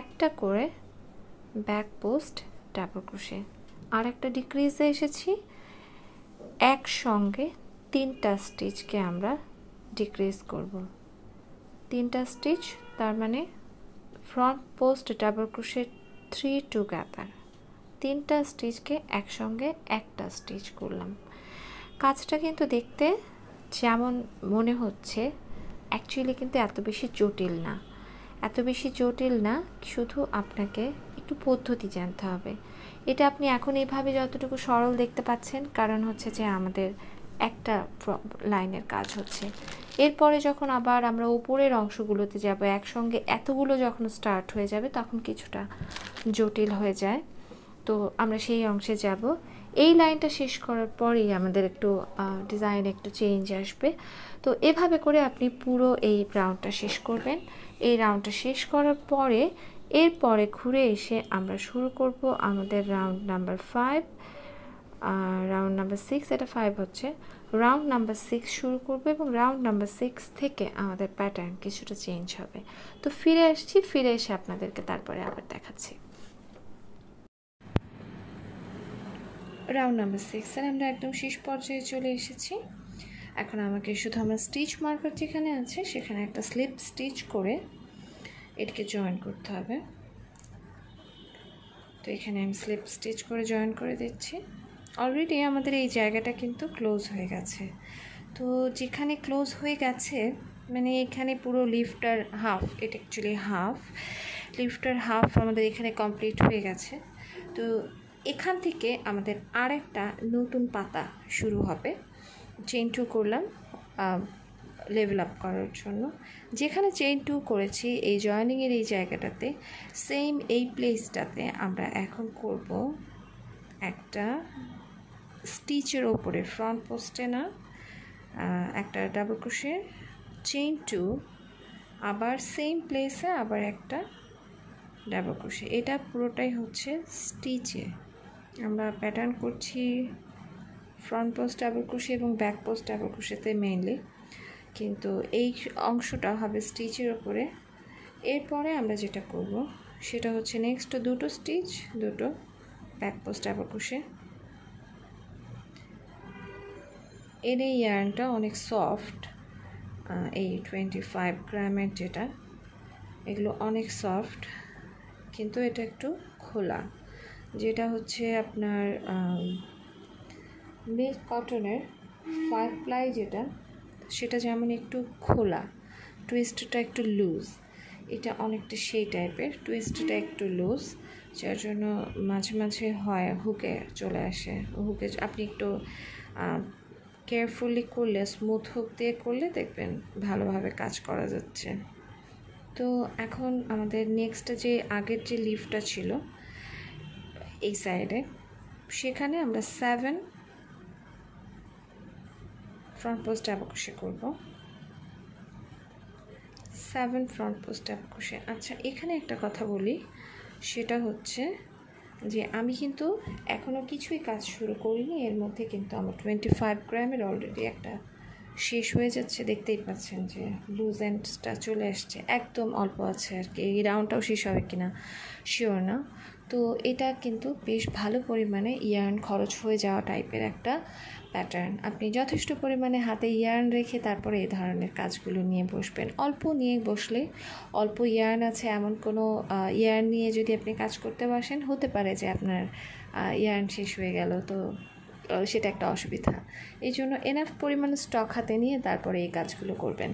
একটা করে ব্যাক পোস্ট ডাবল ক্রোশে, আর একটা ডিক্রিজে এসেছি, একসঙ্গে 3টা স্টিচকে আমরা ডিক্রিজ করব। 3টা স্টিচ, তার মানে front post double crochet 3 together, 3টা স্টিচকে একসঙ্গে একটা স্টিচ করলাম। কাজটা কিন্তু দেখতে যেমন মনে হচ্ছে অ্যাকচুয়ালি কিন্তু এত বেশি জটিল না। এত বেশি জটিল না, শুধু আপনাকে একটু পদ্ধতি জানতে হবে। এটা আপনি এখন এইভাবে যতটুকু সরল দেখতে পাচ্ছেন, কারণ হচ্ছে যে আমাদের একটা লাইনের কাজ হচ্ছে। এরপরে যখন আবার আমরা উপরের অংশগুলোতে যাব, একসঙ্গে এতগুলো যখন স্টার্ট হয়ে যাবে তখন কিছুটা জটিল হয়ে যায়। তো আমরা সেই অংশে যাব। এই লাইনটা শেষ করার পরেই আমাদের একটু ডিজাইনে একটু চেঞ্জ আসবে। তো এভাবে করে আপনি পুরো এই রাউন্ডটা শেষ করবেন। এই রাউন্ডটা শেষ করার পরে এরপরে ঘুরে এসে আমরা শুরু করব আমাদের রাউন্ড নাম্বার 5, রাউন্ড নাম্বার 6, এটা 5 হচ্ছে, রাউন্ড নাম্বার 6 শুরু করবো এবং রাউন্ড নাম্বার 6 থেকে আমাদের প্যাটার্ন কিছুটা চেঞ্জ হবে। তো ফিরে আসছি, ফিরে এসে আপনাদেরকে তারপরে আবার দেখাচ্ছি। রাউন্ড নাম্বার 6 এর আমরা একদম শেষ পর্যায়ে চলে এসেছি। এখন আমাকে শুধু আমার স্টিচ মার্কার যেখানে আছে সেখানে একটা স্লিপ স্টিচ করে এটাকে জয়েন করতে হবে। তো এখানে আমি স্লিপ স্টিচ করে জয়েন করে দিচ্ছি। অলরেডি আমাদের এই জায়গাটা কিন্তু ক্লোজ হয়ে গেছে। তো যেখানে ক্লোজ হয়ে গেছে মানে এখানে পুরো লিফটার হাফ, এটা অ্যাকচুয়ালি হাফ, লিফটার হাফ আমাদের এখানে কমপ্লিট হয়ে গেছে। তো এখান থেকে আমাদের আরেকটা নতুন পাতা শুরু হবে। চেইন 2 করলাম লেভেল আপ করার জন্য। যেখানে চেইন 2 করেছি এই জয়েনিংয়ের এই জায়গাটাতে, সেম এই প্লেসটাতে আমরা এখন করব একটা স্টিচের ওপরে ফ্রন্ট পোস্টে না একটা ডাবল ক্রোশে, চেইন 2, আবার সেম প্লেসে আবার একটা ডাবল ক্রোশে। এটা পুরোটাই হচ্ছে স্টিচে। আমরা প্যাটার্ন করছি ফ্রন্ট পোস্ট ডাবল ক্রোশে এবং ব্যাক পোস্ট ডাবল ক্রোশেতে মেইনলি, কিন্তু এই অংশটা হবে স্টিচের ওপরে। এরপরে আমরা যেটা করব সেটা হচ্ছে নেক্সট দুটো স্টিচ, দুটো ব্যাক পোস্ট ডাবল ক্রোশে। এর এই ইয়ার্নটা অনেক সফট, এই 25 গ্রামের যেটা, এগুলো অনেক সফট, কিন্তু এটা একটু খোলা। যেটা হচ্ছে আপনার মিল্ক কটনের 5 প্লাই যেটা, সেটা যেমন একটু খোলা, টুইস্টটা একটু লুজ, এটা অনেকটা সেই টাইপের, টুইস্টটা একটু লুজ, যার জন্য মাঝে মাঝে হয় হুকে চলে আসে। হুকে আপনি একটু কেয়ারফুলি করলে, স্মুথ হুক দিয়ে করলে দেখবেন ভালোভাবে কাজ করা যাচ্ছে। তো এখন আমাদের নেক্সট যে আগের যে লিফটা ছিল এই সাইডে, সেখানে আমরা 7 ফ্রন্ট পোস্ট ডাবল ক্রোশে করব। 7 ফ্রন্ট পোস্ট ডাবল ক্রোশে। আচ্ছা, এখানে একটা কথা বলি, সেটা হচ্ছে যে আমি কিন্তু এখনও কিছুই কাজ শুরু করিনি। এর মধ্যে কিন্তু আমার 25 গ্রামের অলরেডি একটা শেষ হয়ে যাচ্ছে। দেখতেই পাচ্ছেন যে লুজ এন্ডসটা চলে আসছে, একদম অল্প আছে আর কি। এই রাউন্ডটাও শেষ হবে কিনা শিওর না। তো এটা কিন্তু বেশ ভালো পরিমাণে ইয়ার্ন খরচ হয়ে যাওয়া টাইপের একটা প্যাটার্ন। আপনি যথেষ্ট পরিমাণে হাতে ইয়ার্ন রেখে তারপরে এই ধরনের কাজগুলো নিয়ে বসবেন। অল্প নিয়ে বসলে, অল্প ইয়ার্ন আছে এমন কোনো ইয়ার্ন নিয়ে যদি আপনি কাজ করতে বসেন, হতে পারে যে আপনার ইয়ার্ন শেষ হয়ে গেল, তো সেটা একটা অসুবিধা। এই জন্য এনাফ পরিমাণে স্টক হাতে নিয়ে তারপরে এই কাজগুলো করবেন।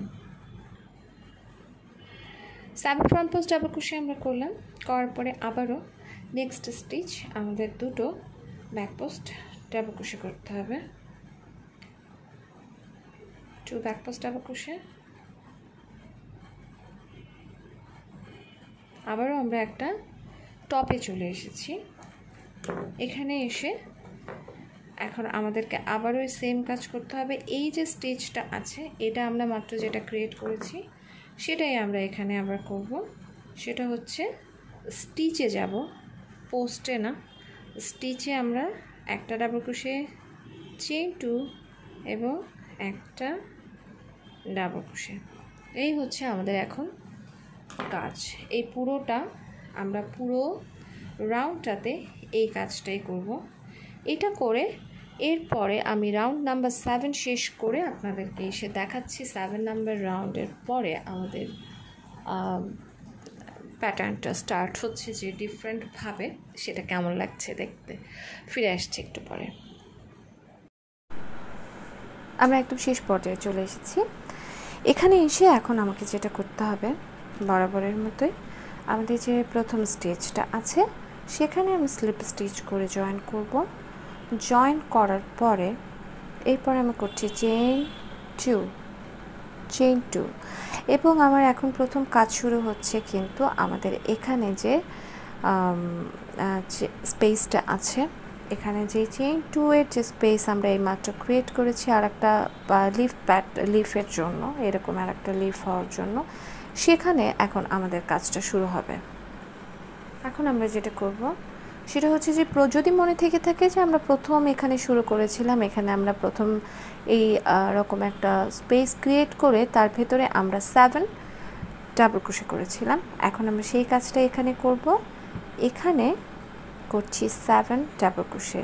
7 ফ্রন্ট পোস্ট ডাবল ক্রোশে আমরা করলাম, করার পরে আবারও নেক্সট স্টিচ আমাদের দুটো ব্যাক পোস্ট ডাবল ক্রোশে করতে হবে। 2 ব্যাক পোস্ট ডাবল ক্রোশে, আবারও আমরা একটা টপে চলে এসেছি। এখানে এসে এখন আমাদেরকে আবারও সেম কাজ করতে হবে। এই যে স্টিচটা আছে, এটা আমরা মাত্র যেটা ক্রিয়েট করেছি সেটাই আমরা এখানে আবার করব। সেটা হচ্ছে স্টিচে যাব, পোস্টে না। স্টিচে আমরা একটা ডাবল ক্রোশে, চেইন 2 এবং একটা ডাবল ক্রোশে। এই হচ্ছে আমাদের এখন কাজ। এই পুরোটা আমরা পুরো রাউন্ডটাতে এই কাজটাই করব। এটা করে এরপরে আমি রাউন্ড নাম্বার 7 শেষ করে আপনাদেরকে এসে দেখাচ্ছি 7 নাম্বার রাউন্ডের পরে আমাদের প্যাটার্নটা স্টার্ট হচ্ছে যে ডিফারেন্টভাবে, সেটা কেমন লাগছে দেখতে। ফিরে আসছি একটু পরে। আমরা একদম শেষ পর্যায়ে চলে এসেছি। এখানে এসে এখন আমাকে যেটা করতে হবে বরাবরের মতোই আমাদের যে প্রথম স্টিচটা আছে সেখানে আমি স্লিপ স্টিচ করে জয়েন করব। জয়েন করার পরে এরপরে আমি করছি চেইন টু এবং আমার এখন প্রথম কাজ শুরু হচ্ছে কিন্তু আমাদের এখানে যে স্পেসটা আছে, এখানে যে চেইন টু এর যে স্পেস আমরা এইমাত্র ক্রিয়েট করেছি আর একটা লিফের জন্য, এরকম আর একটা লিফ হওয়ার জন্য, সেখানে এখন আমাদের কাজটা শুরু হবে। এখন আমরা যেটা করব সেটা হচ্ছে যে যদি মনে থেকে থাকে যে আমরা প্রথম এখানে শুরু করেছিলাম, এখানে আমরা প্রথম এই রকম একটা স্পেস ক্রিয়েট করে তার ভেতরে আমরা 7 ডাবল ক্রোশে করেছিলাম। এখন আমরা সেই কাজটা এখানে করব। এখানে করছি 7 ডাবল ক্রোশে,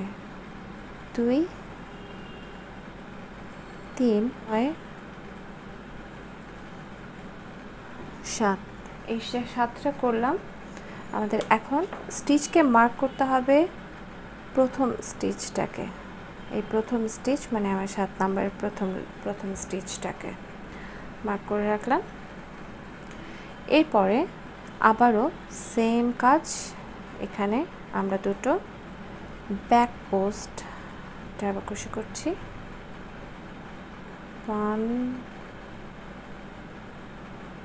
2 3 6 7, এই 7টা করলাম। আমাদের এখন স্টিচকে মার্ক করতে হবে প্রথম স্টিচটাকে, এই প্রথম স্টিচ মানে আমার 7 নাম্বারের প্রথম স্টিচটাকে মার্ক করে রাখলাম। এরপরে আবারও সেম কাজ, এখানে আমরা দুটো ব্যাক পোস্ট ডাবল ক্রোশে করছি, 1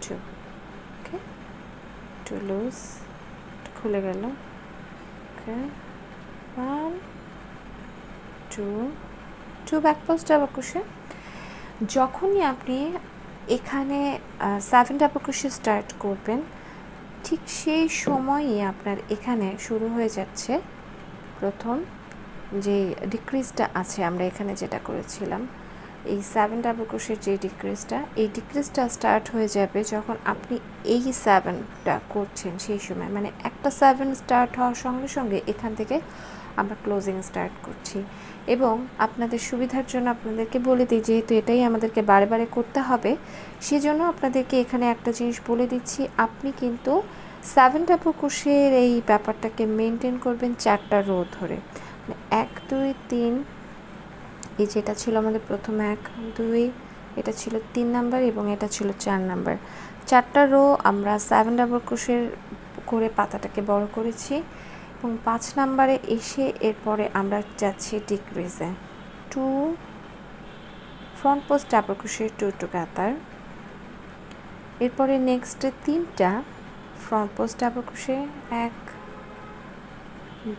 2, ওকে, 2 লুজ, খুলে গেল, ওকে, 1 2 ব্যাক পোস্ট ডাবল ক্রোশে। যখনই আপনি এখানে 7 ডাবল ক্রোশে স্টার্ট করবেন ঠিক সেই সময়ই আপনার এখানে শুরু হয়ে যাচ্ছে প্রথম যে ডিক্রিজটা আছে, আমরা এখানে যেটা করেছিলাম এই 7 ডাবল ক্রোশের যে ডিক্রিজটা, এই ডিক্রিজটা স্টার্ট হয়ে যাবে যখন আপনি এই 7টা করছেন সেই সময়, মানে একটা 7 স্টার্ট হওয়ার সঙ্গে সঙ্গে এখান থেকে আমরা ক্লোজিং স্টার্ট করছি। এবং আপনাদের সুবিধার জন্য আপনাদেরকে বলে দিই, যেহেতু এটাই আমাদেরকে বারে বারে করতে হবে, সেজন্য আপনাদেরকে এখানে একটা জিনিস বলে দিচ্ছি, আপনি কিন্তু 7 ডাবল ক্রোশের এই ব্যাপারটাকে মেনটেন করবেন 4টা রো ধরে, 1 2 3, এই যেটা ছিল আমাদের প্রথম 1 2, এটা ছিল 3 নাম্বার এবং এটা ছিল 4 নাম্বার, 4টা রো আমরা 7 ডাবল ক্রোশের করে পাতাটাকে বড় করেছি এবং 5 নাম্বারে এসে এরপরে আমরা যাচ্ছি ডিক্রিজে, 2 front post double crochet 2 together, এরপরে নেক্সট 3টা ফ্রন্ট পোস্ট ডাবল ক্রোশে 1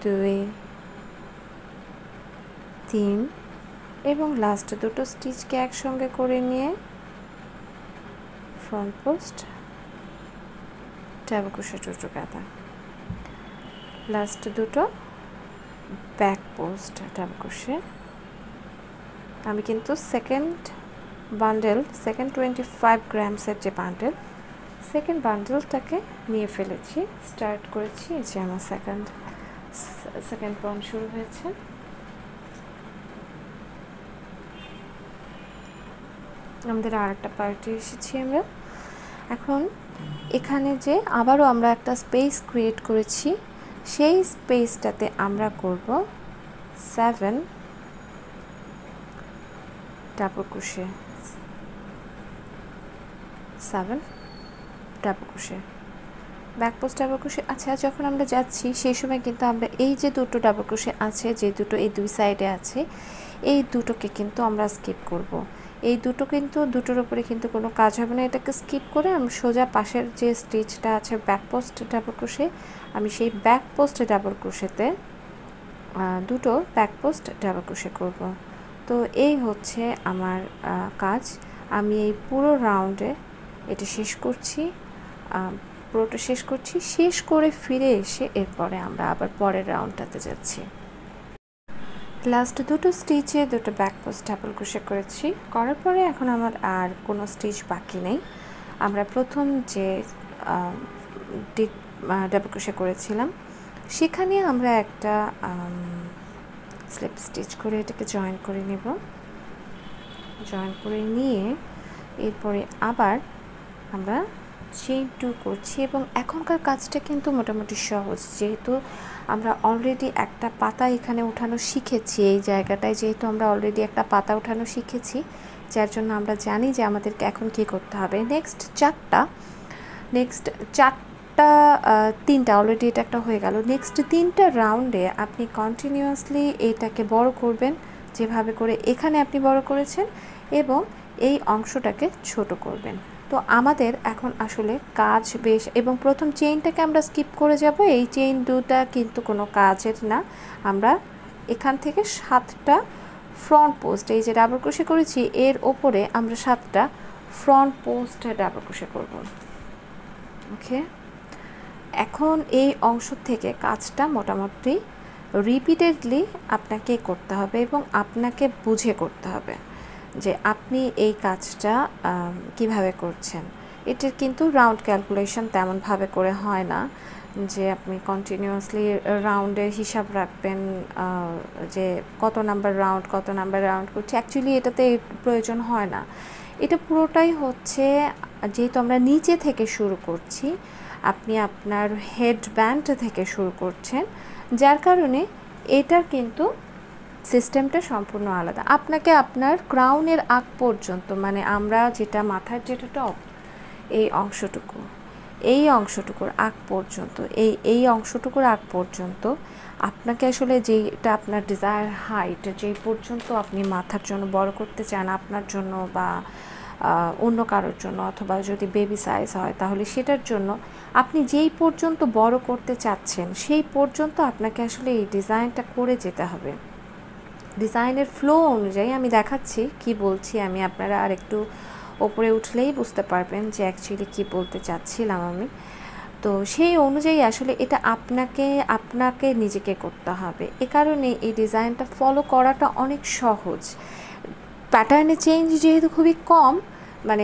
2 3 এবং লাস্ট দুটো স্টিচকে একসঙ্গে করে নিয়ে front post double crochet 2 together, last দুটো ব্যাক পোস্ট ডাবল ক্রোশে। আমি কিন্তু সেকেন্ড 25 গ্রামসের যে সেকেন্ড বান্ডেলটাকে নিয়ে ফেলেছি, স্টার্ট করেছি, এই যে আমার সেকেন্ড বন্ড শুরু হয়েছে। আমাদের আর একটা পার্টে এসেছি আমরা। এখন এখানে যে আবারও আমরা একটা স্পেস ক্রিয়েট করেছি, সেই স্পেসটাতে আমরা করব 7 double crochet, 7 double crochet, back post double crochet. আচ্ছা, যখন আমরা যাচ্ছি সেই সময় কিন্তু আমরা এই যে দুটো ডাবল ক্রোশে আছে, যে দুটো এই দুই সাইডে আছে, এই দুটোকে কিন্তু আমরা স্কিপ করব। এই দুটো কিন্তু দুটোর উপরে কিন্তু কোনো কাজ হবে না, এটাকে স্কিপ করে আমি সোজা পাশের যে স্টিচটা আছে ব্যাক পোস্ট ডাবল ক্রোশে, আমি সেই ব্যাক পোস্ট ডাবল ক্রোশেতে দুটো ব্যাক পোস্ট ডাবল ক্রোশে করব। তো এই হচ্ছে আমার কাজ। আমি এই পুরো রাউন্ডে এটা শেষ করছি, পুরোটা শেষ করছি, শেষ করে ফিরে এসে এরপরে আমরা আবার পরের রাউন্ডটাতে যাচ্ছি। লাস্ট দুটো স্টিচে দুটো ব্যাক পোস্ট ডাবল ক্রোশে করেছি, করার পরে এখন আমার আর কোনো স্টিচ বাকি নেই। আমরা প্রথম যে ডাবল ক্রোশে করেছিলাম সেখানে আমরা একটা স্লিপ স্টিচ করে এটাকে জয়েন করে নেব, জয়েন করে নিয়ে এরপরে আবার আমরা চেইন 2 করছি। এবং এখনকার কাজটা কিন্তু মোটামুটি সহজ, যেহেতু আমরা অলরেডি একটা পাতা এখানে উঠানো শিখেছি, এই জায়গাটায় যেহেতু আমরা অলরেডি একটা পাতা উঠানো শিখেছি, যার জন্য আমরা জানি যে আমাদেরকে এখন কী করতে হবে। নেক্সট 4টা নেক্সট চারটা তিনটা অলরেডি এটা একটা হয়ে গেল। নেক্সট 3টা রাউন্ডে আপনি কন্টিনিউয়াসলি এটাকে বড় করবেন, যেভাবে করে এখানে আপনি বড় করেছেন, এবং এই অংশটাকে ছোট করবেন। তো আমাদের এখন আসলে কাজ বেশ, এবং প্রথম চেইনটাকে আমরা স্কিপ করে যাব। এই চেইন দুটা কিন্তু কোনো কাজের না। আমরা এখান থেকে 7টা ফ্রন্ট পোস্ট, এই যে ডাবল ক্রোশে করেছি এর ওপরে আমরা 7টা ফ্রন্ট পোস্ট ডাবল ক্রোশে করব। ওকে, এখন এই অংশ থেকে কাজটা মোটামুটি রিপিটেডলি আপনাকে করতে হবে এবং আপনাকে বুঝে করতে হবে যে আপনি এই কাজটা কিভাবে করছেন। এটার কিন্তু রাউন্ড ক্যালকুলেশন তেমনভাবে করে হয় না যে আপনি কন্টিনিউয়াসলি রাউন্ডের হিসাব রাখবেন যে কত নাম্বার রাউন্ড করছি। অ্যাকচুয়ালি এটাতে প্রয়োজন হয় না। এটা পুরোটাই হচ্ছে, যেহেতু আমরা নিচে থেকে শুরু করছি, আপনি আপনার হেড ব্যান্ড থেকে শুরু করছেন, যার কারণে এটার কিন্তু সিস্টেমটা সম্পূর্ণ আলাদা। আপনাকে আপনার ক্রাউনের আগ পর্যন্ত, মানে আমরা যেটা মাথার যেটা টপ, এই অংশটুকুর আগ পর্যন্ত, এই অংশটুকুর আগ পর্যন্ত আপনাকে আসলে যেটা আপনার ডিজায়ার হাইট, যেই পর্যন্ত আপনি মাথার জন্য বড় করতে চান আপনার জন্য বা অন্য কারোর জন্য, অথবা যদি বেবি সাইজ হয় তাহলে সেটার জন্য আপনি যেই পর্যন্ত বড় করতে চাচ্ছেন সেই পর্যন্ত আপনাকে আসলে এই ডিজাইনটা করে যেতে হবে। ডিজাইনের ফ্লো অনুযায়ী আমি দেখাচ্ছি কি বলছি আমি, আপনারা আর একটু ওপরে উঠলেই বুঝতে পারবেন যে অ্যাকচুয়ালি কী বলতে চাচ্ছিলাম আমি। তো সেই অনুযায়ী আসলে এটা আপনাকে নিজেকে করতে হবে। এ কারণে এই ডিজাইনটা ফলো করাটা অনেক সহজ। প্যাটার্নে চেঞ্জ যেহেতু খুবই কম, মানে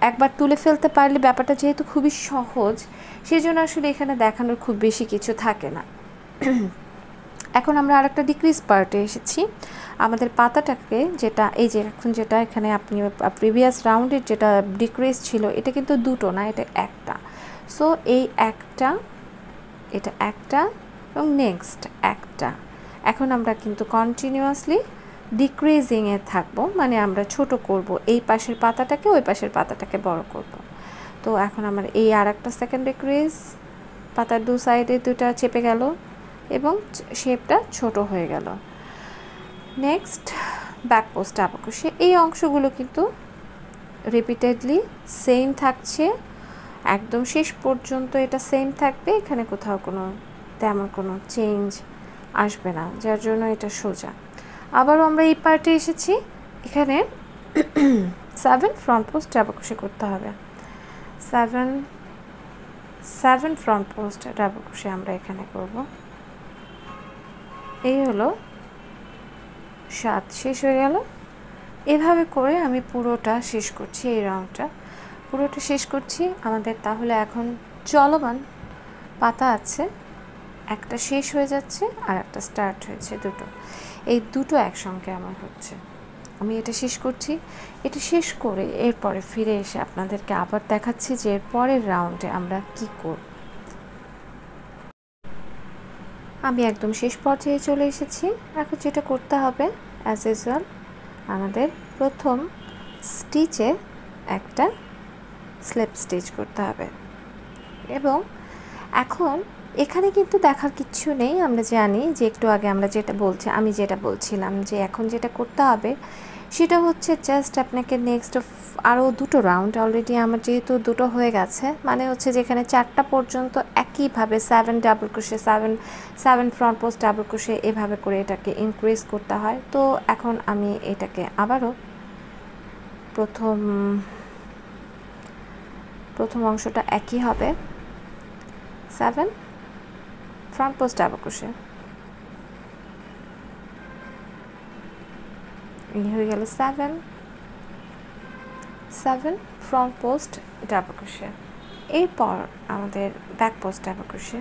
একবার তুলে ফেলতে পারলে ব্যাপারটা যেহেতু খুবই সহজ, সেজন্য আসলে এখানে দেখানোর খুব বেশি কিছু থাকে না। এখন আমরা আরেকটা ডিক্রিজ পার্টে এসেছি। আমাদের পাতাটাকে, যেটা এই যে এখন যেটা এখানে আপনি প্রিভিয়াস রাউন্ডের যেটা ডিক্রিজ ছিল, এটা কিন্তু দুটো না, এটা একটা। সো এই একটা, এটা একটা এবং নেক্সট একটা। এখন আমরা কিন্তু কন্টিনিউয়াসলি ডিক্রিজিংয়ে থাকবো, মানে আমরা ছোট করব, এই পাশের পাতাটাকে ওই পাশের পাতাটাকে বড় করব। তো এখন আমার এই আর একটা সেকেন্ড ডিক্রিজ, পাতার দু সাইডে দুটা চেপে গেল এবং শেপটা ছোট হয়ে গেল। Next back post double crochet, এই অংশগুলো কিন্তু রিপিটেডলি সেম থাকছে, একদম শেষ পর্যন্ত এটা সেম থাকবে, এখানে কোথাও তেমন কোনো চেঞ্জ আসবে না, যার জন্য এটা সোজা। আবারও আমরা এই পার্টে এসেছি, এখানে 7 ফ্রন্ট পোস্ট ডাবল ক্রোশে করতে হবে। 7 ফ্রন্ট পোস্ট ডাবল ক্রোশে আমরা এখানে করব। এই হলো 7 শেষ হয়ে গেল। এভাবে করে আমি পুরোটা শেষ করছি, এই রাউন্ডটা পুরোটা শেষ করছি। আমাদের তাহলে এখন চলমান পাতা আছে, একটা শেষ হয়ে যাচ্ছে আর একটা স্টার্ট হয়েছে, এই দুটো একসঙ্গে আমার হচ্ছে। আমি এটা শেষ করছি, এটা শেষ করে এরপরে ফিরে এসে আপনাদেরকে আবার দেখাচ্ছি যে এর পরের রাউন্ডে আমরা কি করব। আমি একদম শেষ পর্যায়ে চলে এসেছি। এখন যেটা করতে হবে অ্যাজ ইউজুয়াল, আমাদের প্রথম স্টিচে একটা স্লিপ স্টিচ করতে হবে, এবং এখন এখানে কিন্তু দেখার কিচ্ছু নেই। আমরা জানি যে একটু আগে আমি যেটা বলছিলাম যে এখন যেটা করতে হবে সেটা হচ্ছে জাস্ট আপনাকে নেক্সট আরও দুটো রাউন্ড, অলরেডি আমার যেহেতু দুটো হয়ে গেছে, মানে হচ্ছে যেখানে 4টা পর্যন্ত একইভাবে 7 double crochet, 7 front post double crochet, এভাবে করে এটাকে ইনক্রিজ করতে হয়। তো এখন আমি এটাকে আবারও প্রথম অংশটা একই হবে, 7 ফ্রন্ট পোস্ট ডাবল ক্রোশে, এই হয়ে গেল 7 ফ্রন্ট পোস্ট ডাবল ক্রোশে। এরপর আমাদের ব্যাক পোস্ট ডাবল ক্রোশে,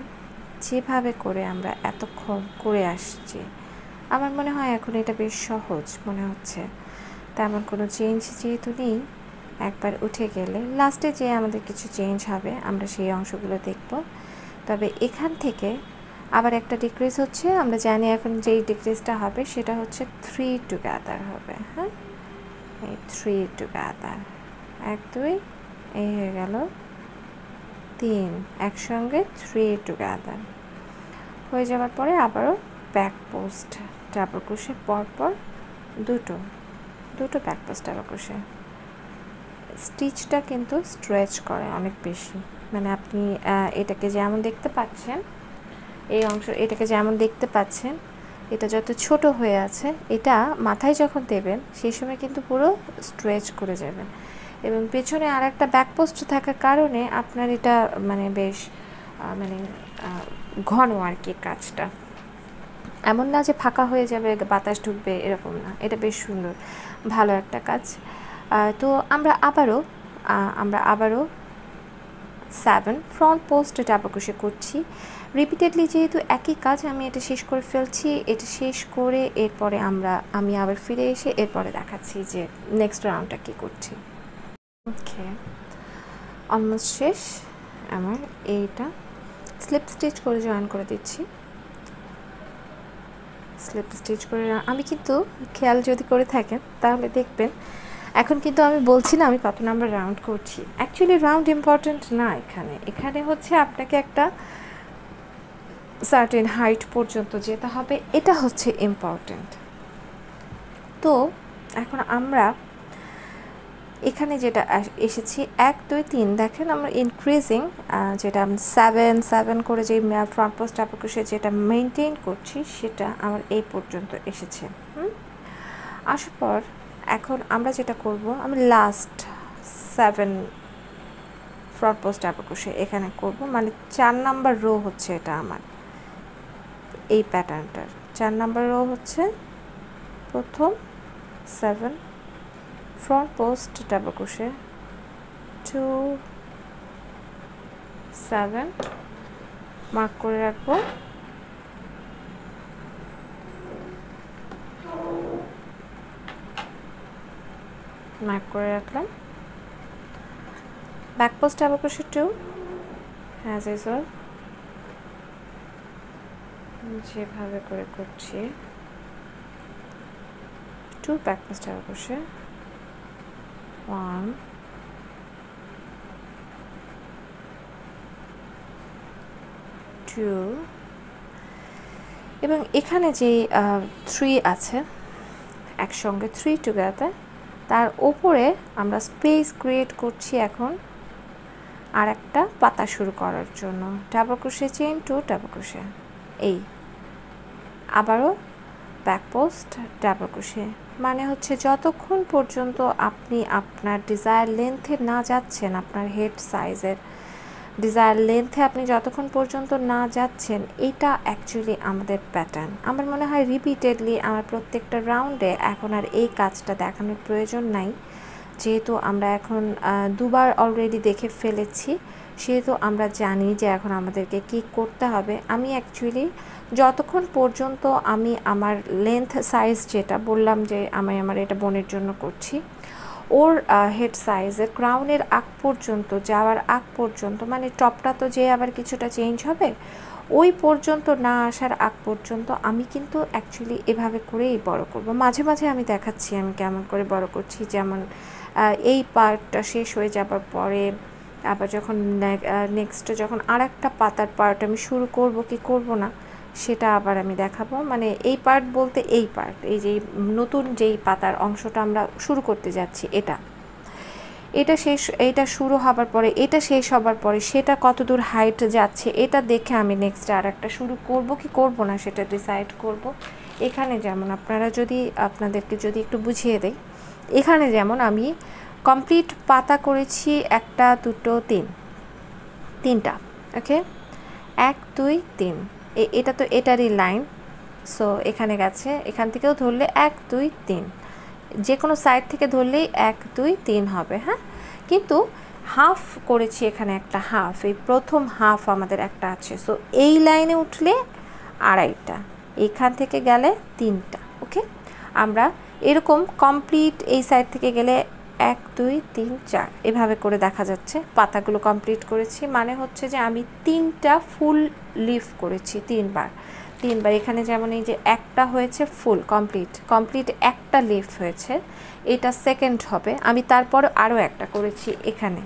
যেভাবে করে আমরা এতক্ষণ করে আসছি, আমার মনে হয় এখন এটা বেশ সহজ মনে হচ্ছে। তেমন কোনো চেঞ্জ যেহেতু নেই, একবার উঠে গেলে লাস্টে যে আমাদের কিছু চেঞ্জ হবে আমরা সেই অংশগুলো দেখব। তবে এখান থেকে আবার একটা ডিক্রিজ হচ্ছে, আমরা জানি এখন যেই ডিক্রিজটা হবে সেটা হচ্ছে 3 টুগেদার হবে। হ্যাঁ, এই 3 টুগেদার, 1 2, এই হয়ে গেল 3 একসঙ্গে 3 টুগেদার হয়ে যাওয়ার পরে আবারও ব্যাক পোস্ট ডাবল ক্রোশে পরপর দুটো ব্যাক পোস্ট ডাবল ক্রোশে। স্টিচটা কিন্তু স্ট্রেচ করে অনেক বেশি, মানে আপনি এটাকে যেমন দেখতে পাচ্ছেন, এই অংশ এটাকে যেমন দেখতে পাচ্ছেন, এটা যত ছোট হয়ে আছে, এটা মাথায় যখন দেবেন সেই সময় কিন্তু পুরো স্ট্রেচ করে যাবেন। এবং পেছনে আর একটা ব্যাক পোস্ট থাকার কারণে আপনার এটা মানে বেশ মানে ঘন আর কি কাজটা, এমন না যে ফাঁকা হয়ে যাবে বাতাস ঢুকবে এরকম না, এটা বেশ সুন্দর ভালো একটা কাজ। তো আমরা আবারও 7 ফ্রন্ট পোস্ট ডাবল ক্রোশে করছি রিপিটেডলি। যেহেতু একই কাজ আমি এটা শেষ করে ফেলছি, এটা শেষ করে এরপরে আমি আবার ফিরে এসে এরপরে দেখাচ্ছি যে নেক্সট রাউন্ডটা কী করছি। ওকে, অলমোস্ট শেষ আমার। এইটা স্লিপ স্টিচ করে জয়েন করে দিচ্ছি। স্লিপ স্টিচ করে আমি কিন্তু খেয়াল যদি করে থাকেন তাহলে দেখবেন এখন কিন্তু আমি বলছি না আমি কত নাম্বার রাউন্ড করছি, অ্যাকচুয়ালি রাউন্ড ইম্পর্টেন্ট না, এখানে হচ্ছে আপনাকে একটা সার্টেন হাইট পর্যন্ত যেতে হবে, এটা হচ্ছে ইম্পর্টেন্ট। তো এখন আমরা এখানে যেটা এসেছি 1 2 3 দেখেন আমরা ইনক্রিজিং, যেটা আমি 7 করে যে ফ্রন্ট পোস্ট ডাবল ক্রোশে যেটা মেনটেন করছি সেটা আমার এই পর্যন্ত এসেছে। আসার পর এখন আমরা যেটা করব, আমি last 7 front post double crochet এখানে করব, মানে 4 নাম্বার রো হচ্ছে এটা আমার এই প্যাটার্নটার 4 নাম্বার রো হচ্ছে প্রথম 7 front post double crochet 2 7 mark করে রাখবো, মার্ক করে রাখলাম। Back post double crochet 2 as usual যেভাবে করে করছি 2 ব্যাক পোস্ট ডাবল ক্রোশে 1 2 এবং এখানে যে 3 আছে একসঙ্গে 3 টুগেদার, তার উপরে আমরা স্পেস ক্রিয়েট করছি এখন আর একটা পাতা শুরু করার জন্য। Double crochet chain 2 double crochet, এই আবারও ব্যাক পোস্ট ডাবল ক্রোশে, মানে হচ্ছে যতক্ষণ পর্যন্ত আপনি আপনার ডিজায়ার লেন্থে না যাচ্ছেন, আপনার হেড সাইজের ডিজায়ার লেন্থে আপনি যতক্ষণ পর্যন্ত না যাচ্ছেন, এটা অ্যাকচুয়ালি আমাদের প্যাটার্ন। আমার মনে হয় রিপিটেডলি আমার প্রত্যেকটা রাউন্ডে এখন আর এই কাজটা দেখানোর প্রয়োজন নাই, যেহেতু আমরা এখন দুবার অলরেডি দেখে ফেলেছি, সেহেতু আমরা জানি যে এখন আমাদেরকে কি করতে হবে। আমি অ্যাকচুয়ালি যতক্ষণ পর্যন্ত আমি আমার লেন্থ সাইজ যেটা বললাম যে আমি আমার এটা বোনের জন্য করছি, ওর হেড সাইজের ক্রাউনের আগ পর্যন্ত যাওয়ার আগ পর্যন্ত, মানে টপটা তো যে আবার কিছুটা চেঞ্জ হবে, ওই পর্যন্ত না আসার আগ পর্যন্ত আমি কিন্তু অ্যাকচুয়ালি এভাবে করেই বড় করব। মাঝে মাঝে আমি দেখাচ্ছি আমি কেমন করে বড় করছি, যেমন এই পার্টটা শেষ হয়ে যাবার পরে আবার যখন নেক্সট যখন আর একটা পাতার পার্ট আমি শুরু করব কি করব না সেটা আবার আমি দেখাবো। মানে এই পার্ট বলতে এই পার্ট, এই যে নতুন যেই পাতার অংশটা আমরা শুরু করতে যাচ্ছি, এটা শুরু হবার পরে এটা শেষ হবার পরে সেটা কতদূর হাইট যাচ্ছে এটা দেখে আমি নেক্সট আর একটা শুরু করব কি করব না সেটা ডিসাইড করব। এখানে যেমন আপনাদেরকে যদি একটু বুঝিয়ে দেই, এখানে যেমন আমি কমপ্লিট পাতা করেছি 1 2 3টা, ওকে 1 2 3, এটা তো এটারই লাইন, সো এখানে গেছে, এখান থেকেও ধরলে 1 2 3, যে কোনো সাইড থেকে ধরলেই 1 2 3 হবে। হ্যাঁ, কিন্তু হাফ করেছি এখানে একটা হাফ, এই প্রথম হাফ আমাদের একটা আছে, সো এই লাইনে উঠলে 2টা, এইখান থেকে গেলে 3টা। ওকে, আমরা এরকম কমপ্লিট এই সাইড থেকে গেলে 1 2 3 4 এভাবে করে দেখা যাচ্ছে পাতাগুলো কমপ্লিট করেছি, মানে হচ্ছে যে আমি 3টা ফুল লিফ করেছি 3বার। এখানে যেমন এই যে একটা হয়েছে ফুল কমপ্লিট একটা লিফ হয়েছে, এটা সেকেন্ড হবে। আমি তারপর আরও একটা করেছি এখানে,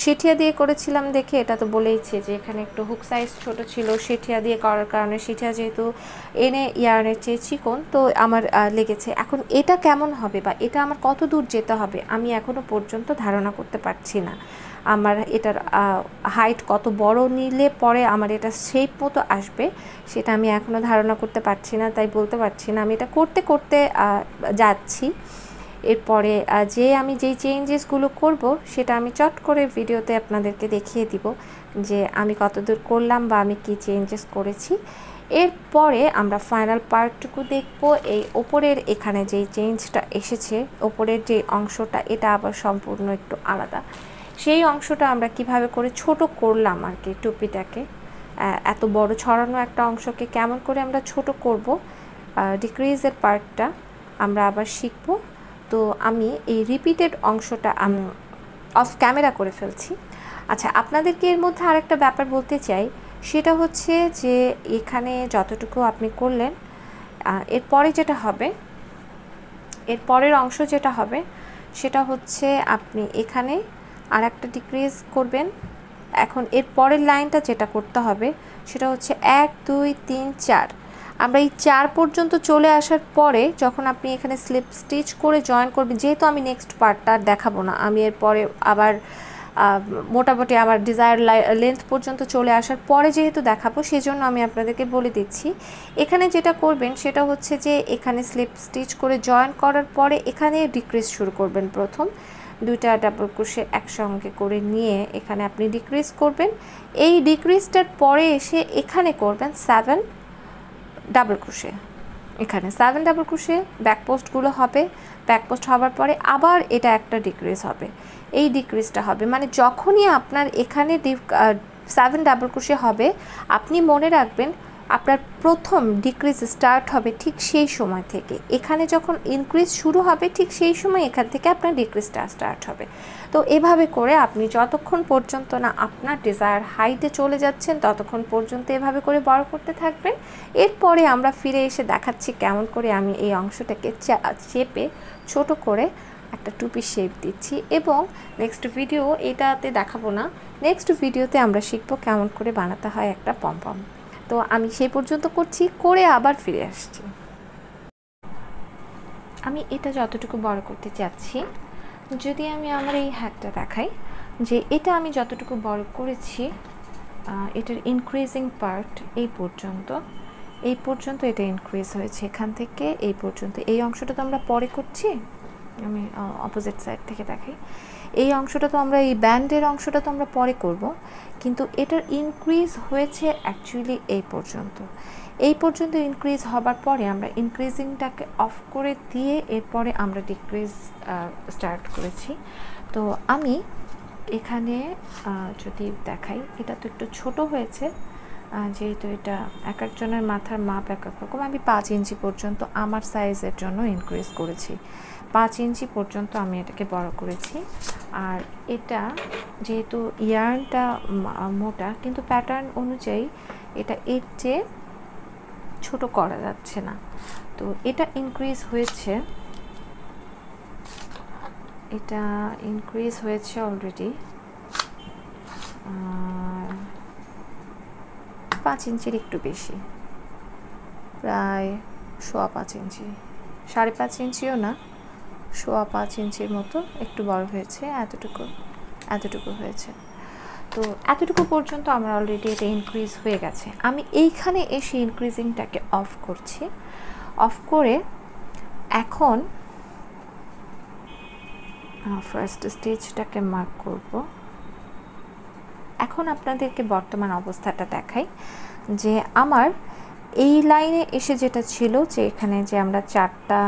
সেঠিয়া দিয়ে করেছিলাম দেখে এটা তো বলেইছে যে এখানে একটু হুক সাইজ ছোট ছিল, সেঠিয়া দিয়ে করার কারণে সেঠিয়া যেহেতু এনে ইয়ার্নের চেয়ে চিকন তো আমার লেগেছে। এখন এটা কেমন হবে বা এটা আমার কত দূর যেতে হবে আমি এখনও পর্যন্ত ধারণা করতে পারছি না। আমার এটার হাইট কত বড় নিলে পরে আমার এটা শেপ মতো আসবে সেটা আমি এখনও ধারণা করতে পারছি না, তাই বলতে পারছি না। আমি এটা করতে করতে যাচ্ছি। এরপরে আমি যেই চেঞ্জেসগুলো করব সেটা আমি চট করে ভিডিওতে আপনাদেরকে দেখিয়ে দিব যে আমি কতদূর করলাম বা আমি কি চেঞ্জেস করেছি। এরপরে আমরা ফাইনাল পার্টটুকু দেখব। এই ওপরের এখানে যেই চেঞ্জটা এসেছে, ওপরের যে অংশটা এটা আবার সম্পূর্ণ একটু আলাদা। সেই অংশটা আমরা কিভাবে করে ছোট করলাম আর কি, টুপিটাকে এত বড় ছড়ানো একটা অংশকে কেমন করে আমরা ছোট করব, ডিক্রিজের পার্টটা আমরা আবার শিখব। তো আমি এই রিপিটেড অংশটা আমি অফ ক্যামেরা করে ফেলছি। আচ্ছা, আপনাদেরকে এর মধ্যে আরেকটা ব্যাপার বলতে চাই, সেটা হচ্ছে যে এখানে যতটুকু আপনি করলেন এরপরে যেটা হবে, এর পরের অংশ যেটা হবে সেটা হচ্ছে আপনি এখানে আর একটা ডিক্রিজ করবেন। এখন এর পরের লাইনটা যেটা করতে হবে সেটা হচ্ছে 1 2 3 4। আমরা এই 4 পর্যন্ত চলে আসার পরে যখন আপনি এখানে স্লিপ স্টিচ করে জয়েন করবেন, যেহেতু আমি নেক্সট পার্টটা আর দেখাবো না, আমি এরপরে আবার মোটামুটি আমার ডিজায়ার লেন্থ পর্যন্ত চলে আসার পরে যেহেতু দেখাবো সেজন্য আমি আপনাদেরকে বলে দিচ্ছি। এখানে যেটা করবেন সেটা হচ্ছে যে এখানে স্লিপ স্টিচ করে জয়েন করার পরে এখানে ডিক্রিজ শুরু করবেন। প্রথম দুইটা ডাবল ক্রোশে একসঙ্গে করে নিয়ে এখানে আপনি ডিক্রিজ করবেন। এই ডিক্রিজটার পরে এসে এখানে করবেন 7 ডাবল ক্রোশে। এখানে 7 ডাবল ক্রোশে ব্যাক পোস্টগুলো হবে। ব্যাক পোস্ট হওয়ার পরে আবার এটা একটা ডিক্রিজ হবে, এই ডিক্রিজটা হবে মানে যখনই আপনার এখানে 7 ডাবল ক্রোশে হবে আপনি মনে রাখবেন আপনার প্রথম ডিক্রিজ স্টার্ট হবে ঠিক সেই সময় থেকে। এখানে যখন ইনক্রিজ শুরু হবে ঠিক সেই সময় এখান থেকে আপনার ডিক্রিজটা স্টার্ট হবে। তো এভাবে করে আপনি যতক্ষণ পর্যন্ত না আপনার ডিজায়ার হাইটে চলে যাচ্ছেন ততক্ষণ পর্যন্ত এভাবে করে বড় করতে থাকবেন। এরপরে আমরা ফিরে এসে দেখাচ্ছি কেমন করে আমি এই অংশটাকে চেপে ছোট করে একটা টুপি শেপ দিচ্ছি। এবং নেক্সট ভিডিও এটাতে দেখাবো না, নেক্সট ভিডিওতে আমরা শিখবো কেমন করে বানাতে হয় একটা পমপম। তো আমি সেই পর্যন্ত করছি, করে আবার ফিরে আসছি। আমি এটা যতটুকু বড় করতে চাচ্ছি, যদি আমি আমার এই হ্যাটটা দেখাই যে এটা আমি যতটুকু বড় করেছি এটার ইনক্রিজিং পার্ট এই পর্যন্ত এটা ইনক্রিজ হয়েছে। এখান থেকে এই পর্যন্ত এই অংশটা তো আমরা পরে করছি, আমি অপোজিট সাইড থেকে দেখাই। এই অংশটা তো আমরা এই ব্যান্ডের অংশটা তো আমরা পরে করব, কিন্তু এটার ইনক্রিজ হয়েছে অ্যাকচুয়ালি এই পর্যন্ত ইনক্রিজ হবার পরে আমরা ইনক্রিজিংটাকে অফ করে দিয়ে এরপরে আমরা ডিক্রিজ স্টার্ট করেছি। তো আমি এখানে যদি দেখাই এটা তো একটু ছোট হয়েছে, যেহেতু এটা এক একজনের মাথার মাপ এক এক রকম। আমি 5 ইঞ্চি পর্যন্ত আমার সাইজের জন্য ইনক্রিজ করেছি, 5 ইঞ্চি পর্যন্ত আমি এটাকে বড় করেছি। আর এটা যেহেতু ইয়ার্নটা মোটা কিন্তু প্যাটার্ন অনুযায়ী এটা এর চেয়ে ছোট করা যাচ্ছে না, তো এটা ইনক্রিজ হয়েছে, অলরেডি 5 ইঞ্চির একটু বেশি, প্রায় 5.25 ইঞ্চি, 5.5 ইঞ্চিও না, 5.25 ইঞ্চির মতো একটু বড় হয়েছে। এতটুকু হয়েছে। তো এতটুকু পর্যন্ত আমরা অলরেডি এটা ইনক্রিজ হয়ে গেছে। আমি এইখানে এসে ইনক্রিজিংটাকে অফ করছি, অফ করে এখন ফার্স্ট স্টেজটাকে মার্ক করব। এখন আপনাদেরকে বর্তমান অবস্থাটা দেখাই যে আমার এই লাইনে এসে যেটা ছিল যে এখানে যে আমরা 4টা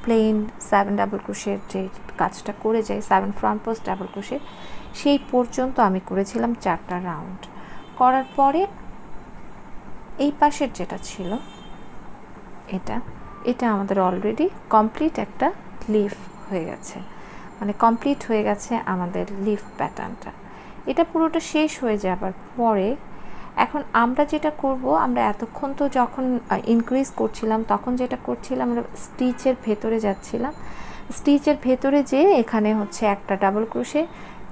প্লেন 7 ডাবল ক্রোশের যে কাজটা করে যাই, 7 ফ্রন্ট পোস্ট ডাবল ক্রোশে, সেই পর্যন্ত আমি করেছিলাম 4টা রাউন্ড। করার পরে এই পাশের যেটা ছিল এটা আমাদের অলরেডি কমপ্লিট একটা লিফ হয়ে গেছে, মানে কমপ্লিট হয়ে গেছে আমাদের লিফ প্যাটার্নটা। এটা পুরোটা শেষ হয়ে যাবার পরে এখন আমরা যেটা করব, আমরা এতক্ষণ তো যখন ইনক্রিজ করছিলাম তখন যেটা করছিলাম আমরা স্টিচের ভেতরে যাচ্ছিলাম, স্টিচের ভেতরে যে এখানে হচ্ছে একটা double crochet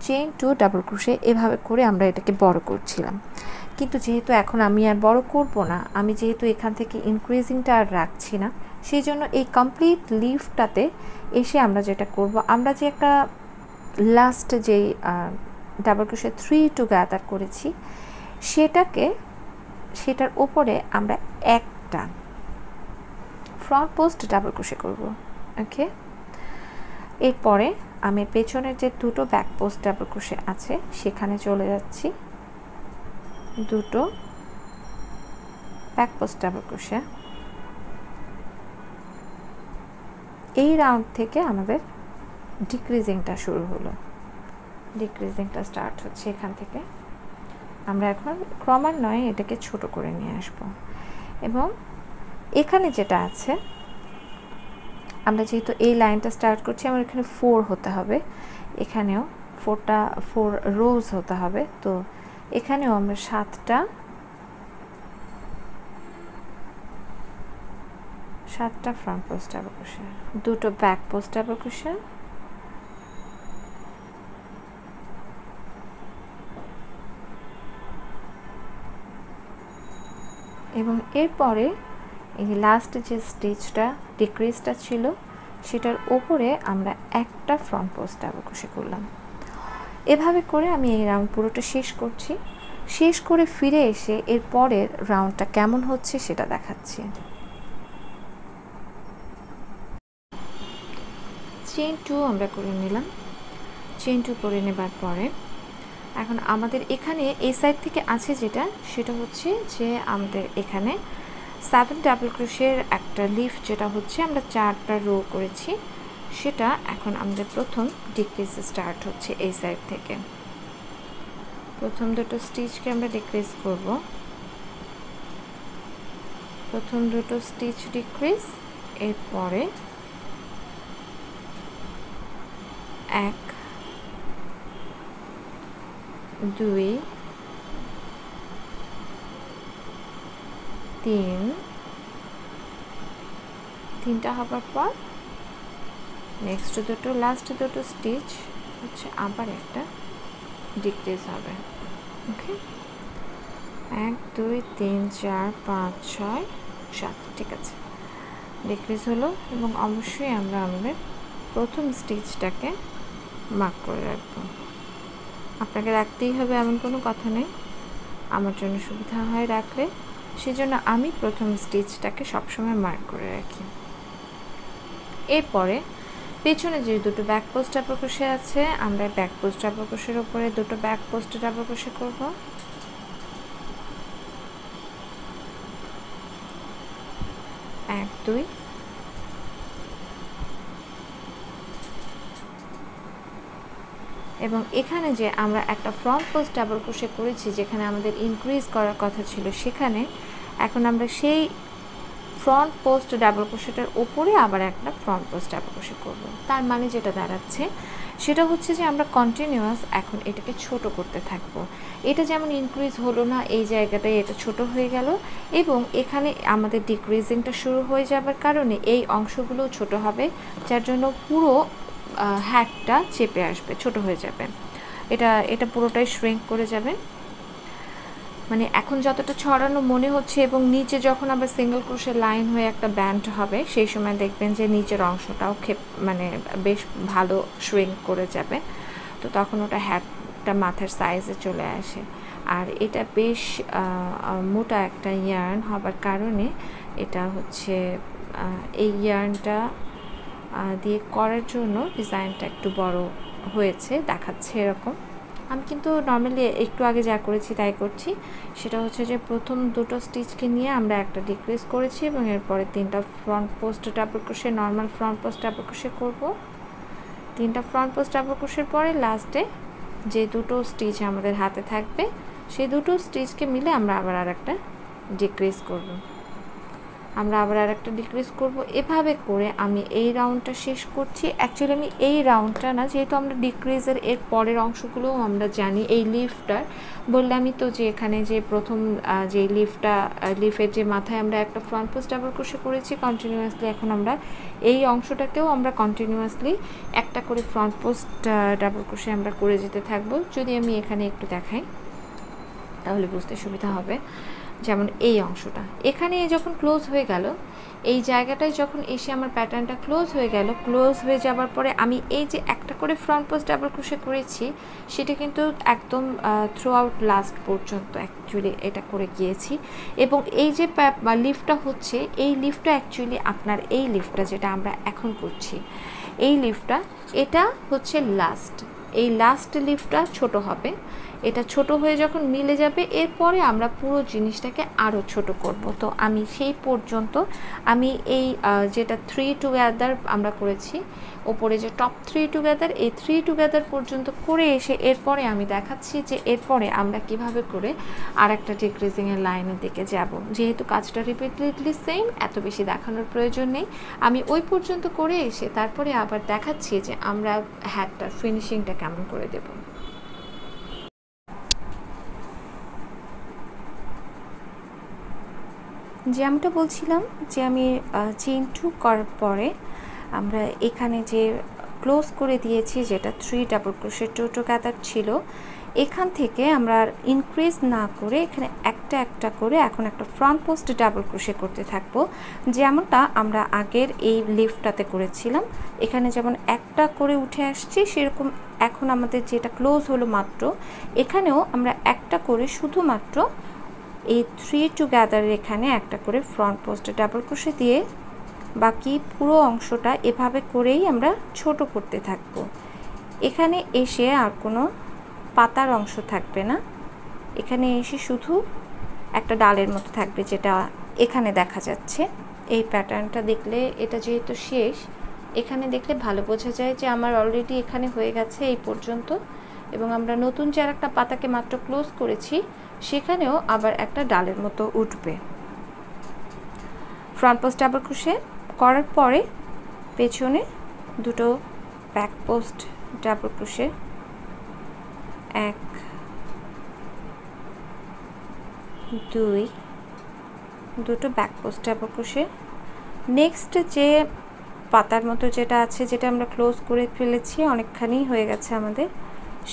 chain 2 double crochet এভাবে করে আমরা এটাকে বড় করছিলাম। কিন্তু যেহেতু এখন আমি আর বড় করব না, আমি যেহেতু এখান থেকে ইনক্রিজিংটা আর রাখছি না, সেই জন্য এই কমপ্লিট লিফটাতে এসে আমরা যেটা করব, আমরা যে একটা লাস্ট যেই ডাবল ক্রোশে 3 টুগেদার করেছি সেটার উপরে আমরা একটা ফ্রন্ট পোস্ট ডাবল ক্রোশে করব। ওকে, এরপরে আমি পেছনের যে দুটো ব্যাক পোস্ট ডাবল ক্রোশে আছে সেখানে চলে যাচ্ছি, দুটো ব্যাক পোস্ট ডাবল ক্রোশে। এই রাউন্ড থেকে আমাদের ডিক্রিজিংটা শুরু হলো, ডিক্রিজিংটা স্টার্ট হচ্ছে এখান থেকে। আমরা এখন ক্রমান্বয়ে এটাকে ছোট করে নিয়ে আসব এবং এখানে যেটা আছে, আমরা যেহেতু এই লাইনটা স্টার্ট করছি, আমার এখানে 4 হতে হবে, এখানেও 4 রোজ হতে হবে। তো এখানেও আমরা 7টা ফ্রন্ট পোস্ট ডাবল ক্রোশে, দুটো ব্যাক পোস্ট ডাবল ক্রোশে, এবং এরপরে এই লাস্ট যে স্টিচটা ডিক্রিজটা ছিল সেটার উপরে আমরা একটা ফ্রন্ট পোস্ট ডাবল ক্রোশে করলাম। এভাবে করে আমি এই রাউন্ড পুরোটা শেষ করছি। শেষ করে ফিরে এসে এর পরের রাউন্ডটা কেমন হচ্ছে সেটা দেখাচ্ছি। চেইন 2 আমরা করে নিলাম। চেইন 2 করে নেবার পরে এখন আমাদের এখানে এই সাইড থেকে আছে যেটা, সেটা হচ্ছে যে আমাদের এখানে 7 ডাবল ক্রোশের একটা লিফ, যেটা হচ্ছে আমরা 4টা রো করেছি, সেটা এখন আমাদের প্রথম ডিক্রিজ স্টার্ট হচ্ছে এই সাইড থেকে। প্রথম দুটো স্টিচকে আমরা ডিক্রিজ করব, প্রথম দুটো স্টিচ ডিক্রিজ, এরপরে 1 2 3, তিনটা হবার পর নেক্সট দুটো লাস্ট দুটো স্টিচ হচ্ছে আবার একটা ডিক্রিজ হবে। ওকে, 1 2 3 4 5 6 7, ঠিক আছে, ডিক্রিজ হলো। এবং অবশ্যই আমরা আমাদের প্রথম স্টিচটাকে মার্ক করে রাখবো। আপনাকে রাখতেই হবে এমন কোনো কথা নেই, আমার জন্য সুবিধা হয় রাখলে, সেজন্য আমি প্রথম স্টিচটাকে সবসময় মার্ক করে রাখি। এরপরে পেছনে যে দুটো ব্যাক পোস্ট ডাবল ক্রোশে আছে, আমরা ব্যাক পোস্ট ডাবল ক্রোশের উপরে দুটো ব্যাক পোস্ট ডাবল ক্রোশে করব। এক দুই, এবং এখানে যে আমরা একটা ফ্রন্ট পোস্ট ডাবল ক্রোশে করেছি, যেখানে আমাদের ইনক্রিজ করার কথা ছিল, সেখানে এখন আমরা সেই ফ্রন্ট পোস্ট ডাবল ক্রোশেটার উপরে আবার একটা ফ্রন্ট পোস্ট ডাবল ক্রোশে করব। তার মানে যেটা দাঁড়াচ্ছে সেটা হচ্ছে যে আমরা কন্টিনিউয়াস এখন এটাকে ছোট করতে থাকব। এটা যেমন ইনক্রিজ হলো না, এই জায়গাটায় এটা ছোট হয়ে গেল, এবং এখানে আমাদের ডিক্রিজিংটা শুরু হয়ে যাবার কারণে এই অংশগুলো ছোট হবে, যার জন্য পুরো হ্যাটটা চেপে আসবে, ছোট হয়ে যাবে, এটা পুরোটাই শ্রিঙ্ক করে যাবে। মানে এখন যতটা ছড়ানো মনে হচ্ছে, এবং নিচে যখন আবার সিঙ্গেল ক্রোশের লাইন হয়ে একটা ব্যান্ড হবে, সেই সময় দেখবেন যে নিচের অংশটাও মানে বেশ ভালো শ্রিঙ্ক করে যাবে। তো তখন ওটা হ্যাটটা মাথার সাইজে চলে আসে। আর এটা বেশ মোটা একটা ইয়ার্ন হবার কারণে এটা হচ্ছে এই ইয়ার্নটা দিয়ে করার জন্য ডিজাইনটা একটু বড় হয়েছে দেখাচ্ছে এরকম। আমি কিন্তু নর্মালি একটু আগে যা করেছি তাই করছি, সেটা হচ্ছে যে প্রথম দুটো স্টিচকে নিয়ে আমরা একটা ডিক্রিজ করেছি, এবং এরপরে 3টা front post double crochet, normal front post double crochet করব। 3টা ফ্রন্ট পোস্ট ডাবল ক্রোশের পরে লাস্টে যে দুটো স্টিচ আমাদের হাতে থাকবে, সেই দুটো স্টিচকে মিলে আমরা আবার আর একটা ডিক্রিজ করব। আমরা আবার আরেকটা ডিক্রিজ করব। এভাবে করে আমি এই রাউন্ডটা শেষ করছি। অ্যাকচুয়ালি আমি এই রাউন্ডটা না, যেহেতু আমরা ডিক্রিজের এর পরের অংশগুলোও আমরা জানি এই লিফটার, বললামই তো যে এখানে যে প্রথম যে লিফের যে মাথায় আমরা একটা ফ্রন্ট পোস্ট ডাবল ক্রোশে করেছি কন্টিনিউয়াসলি, এখন আমরা এই অংশটাকেও আমরা কন্টিনিউয়াসলি একটা করে ফ্রন্ট পোস্ট ডাবল ক্রোশে আমরা করে যেতে থাকবো। যদি আমি এখানে একটু দেখাই তাহলে বুঝতে সুবিধা হবে। যেমন এই অংশটা এখানে যখন ক্লোজ হয়ে গেল, এই জায়গাটায় যখন এসে আমার প্যাটার্নটা ক্লোজ হয়ে গেল, ক্লোজ হয়ে যাবার পরে আমি এই যে একটা করে ফ্রন্ট পোস্ট ডাবল ক্রোশে করেছি সেটা কিন্তু একদম থ্রু আউট লাস্ট পর্যন্ত অ্যাকচুয়ালি এটা করে গিয়েছি। এবং এই যে লিফটটা হচ্ছে, এই লিফটটা অ্যাকচুয়ালি আপনার এই লিফটটা যেটা আমরা এখন করছি, এই লিফটটা এটা হচ্ছে লাস্ট, এই লাস্ট লিফটটা ছোট হবে। এটা ছোট হয়ে যখন মিলে যাবে এরপরে আমরা পুরো জিনিসটাকে আরও ছোট করব। তো আমি সেই পর্যন্ত আমি এই যেটা 3 টুগেদার আমরা করেছি, ওপরে যে টপ 3 টুগেদার, এই 3 টুগেদার পর্যন্ত করে এসে এরপরে আমি দেখাচ্ছি যে এরপরে আমরা কিভাবে করে আর একটা ডিক্রিজিংয়ের লাইনের দিকে যাব। যেহেতু কাজটা রিপিটেডলি সেম, এত বেশি দেখানোর প্রয়োজন নেই। আমি ওই পর্যন্ত করে এসে তারপরে আবার দেখাচ্ছি যে আমরা হ্যাটটার ফিনিশিংটা কেমন করে দেব। যেমনটা বলছিলাম যে আমি চেইন 2 করার পরে আমরা এখানে যে ক্লোজ করে দিয়েছি, যেটা 3 ডাবল ক্রোশেট 2 টুগেদার ছিল, এখান থেকে আমরা ইনক্রিজ না করে এখানে একটা একটা করে এখন একটা ফ্রন্ট পোস্ট ডাবল ক্রোশে করতে থাকবো, যেমনটা আমরা আগের এই লিফটটাতে করেছিলাম। এখানে যেমন একটা করে উঠে আসছি, সেরকম এখন আমাদের যেটা ক্লোজ হলো মাত্র, এখানেও আমরা একটা করে শুধুমাত্র এই 3 টুগেদারের এখানে একটা করে ফ্রন্ট পোস্ট ডাবল ক্রোশে দিয়ে বাকি পুরো অংশটা এভাবে করেই আমরা ছোট করতে থাকব। এখানে এসে আর কোনো পাতার অংশ থাকবে না, এখানে এসে শুধু একটা ডালের মতো থাকবে, যেটা এখানে দেখা যাচ্ছে। এই প্যাটার্নটা দেখলে এটা যেহেতু শেষ, এখানে দেখলে ভালো বোঝা যায় যে আমার অলরেডি এখানে হয়ে গেছে এই পর্যন্ত। এবং আমরা নতুন যে একটা পাতাকে মাত্র ক্লোজ করেছি, সেখানেও আবার একটা ডালের মতো উঠবে। ফ্রন্ট পোস্ট ডাবল ক্রোশে করার পরে পেছনে দুটো ব্যাক পোস্ট ডাবল ক্রোশে, 1 2 দুটো back post double crochet. Next যে পাতার মতো যেটা আছে, যেটা আমরা ক্লোজ করে ফেলেছি, অনেকখানি হয়ে গেছে আমাদের,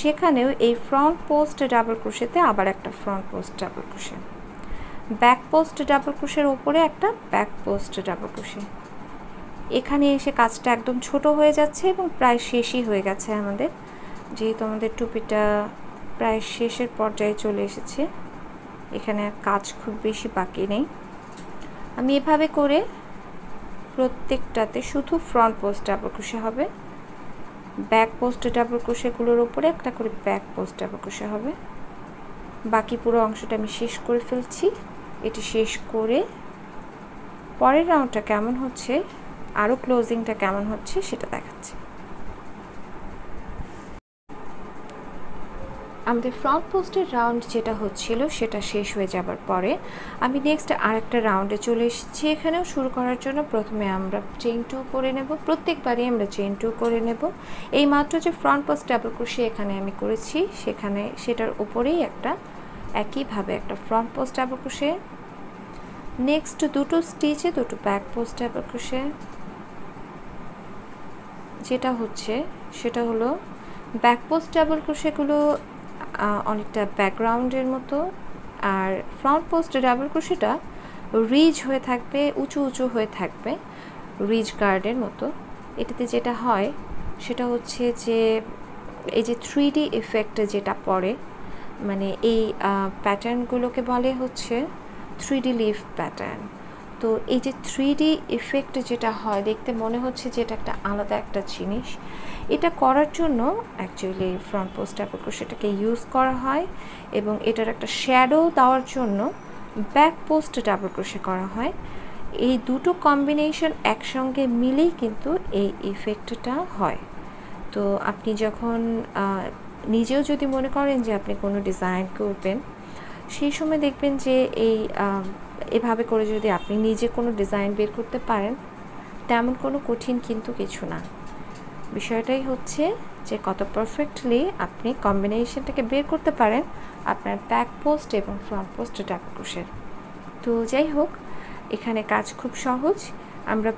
সেখানেও এই ফ্রন্ট পোস্ট ডাবল ক্রোশেতে আবার একটা front post double crochet, back post double ক্রোশের উপরে একটা ব্যাক পোস্ট ডাবল ক্রোশে। এখানে এসে কাজটা একদম ছোট হয়ে যাচ্ছে এবং প্রায় শেষই হয়ে গেছে আমাদের, যেহেতু আমাদের টুপিটা প্রায় শেষের পর্যায়ে চলে এসেছে, এখানে আর কাজ খুব বেশি বাকি নেই। আমি এভাবে করে প্রত্যেকটাতে শুধু ফ্রন্ট পোস্ট ডাবল ক্রোশে হবে, ব্যাক পোস্ট ডাবল ক্রোশেগুলোর উপরে একটা করে ব্যাক পোস্ট ডাবল ক্রোশে হবে। বাকি পুরো অংশটা আমি শেষ করে ফেলছি। এটি শেষ করে পরের রাউন্ডটা কেমন হচ্ছে, আরও ক্লোজিংটা কেমন হচ্ছে সেটা দেখাচ্ছি। আমাদের ফ্রন্ট পোস্টের রাউন্ড যেটা হচ্ছিল সেটা শেষ হয়ে যাবার পরে আমি নেক্সট আরেকটা রাউন্ডে চলে এসেছি। এখানেও শুরু করার জন্য প্রথমে আমরা চেইন 2 করে নেব, প্রত্যেকবারই আমরা চেইন 2 করে নেব। এই মাত্র যে ফ্রন্ট পোস্ট ডাবল ক্রোশে এখানে আমি করেছি, সেটার উপরেই একটা একইভাবে একটা front post double crochet. Next দুটো স্টিচে দুটো ব্যাক পোস্ট ডাবল ক্রোশে। যেটা হচ্ছে সেটা হলো ব্যাক পোস্ট ডাবল ক্রোশেগুলো অনেকটা ব্যাকগ্রাউন্ডের মতো, আর ফ্রন্ট পোস্ট ডাবল ক্রোশেটা রিজ হয়ে থাকবে, উঁচু উঁচু হয়ে থাকবে, রিজ গার্ডের মতো। এটাতে যেটা হয় সেটা হচ্ছে যে এই যে 3D এফেক্ট যেটা পড়ে, মানে এই প্যাটার্নগুলোকে বলে হচ্ছে 3D লিফ প্যাটার্ন। তো এই যে 3D এফেক্ট যেটা হয়, দেখতে মনে হচ্ছে যে এটা একটা আলাদা একটা জিনিস। এটা করার জন্য অ্যাকচুয়ালি ফ্রন্ট পোস্ট ডাবল ক্রোশেটাকে ইউজ করা হয়, এবং এটার একটা শ্যাডো দেওয়ার জন্য ব্যাক পোস্ট ডাবল ক্রোশে করা হয়। এই দুটো কম্বিনেশন একসঙ্গে মিলেই কিন্তু এই ইফেক্টটা হয়। তো আপনি যখন নিজেও যদি মনে করেন যে আপনি কোনো ডিজাইন করবেন, সেই সময় দেখবেন যে এভাবে করে যদি আপনি নিজে কোনো ডিজাইন বের করতে পারেন, তেমন কোনো কঠিন কিন্তু কিছু না। বিষয়টাই হচ্ছে যে কত পারফেক্টলি আপনি কম্বিনেশনটাকে বের করতে পারেন আপনার ব্যাক পোস্ট এবং ফ্রন্ট পোস্ট ডাবল ক্রোশের। তো যাই হোক, এখানে কাজ খুব সহজ। আমরা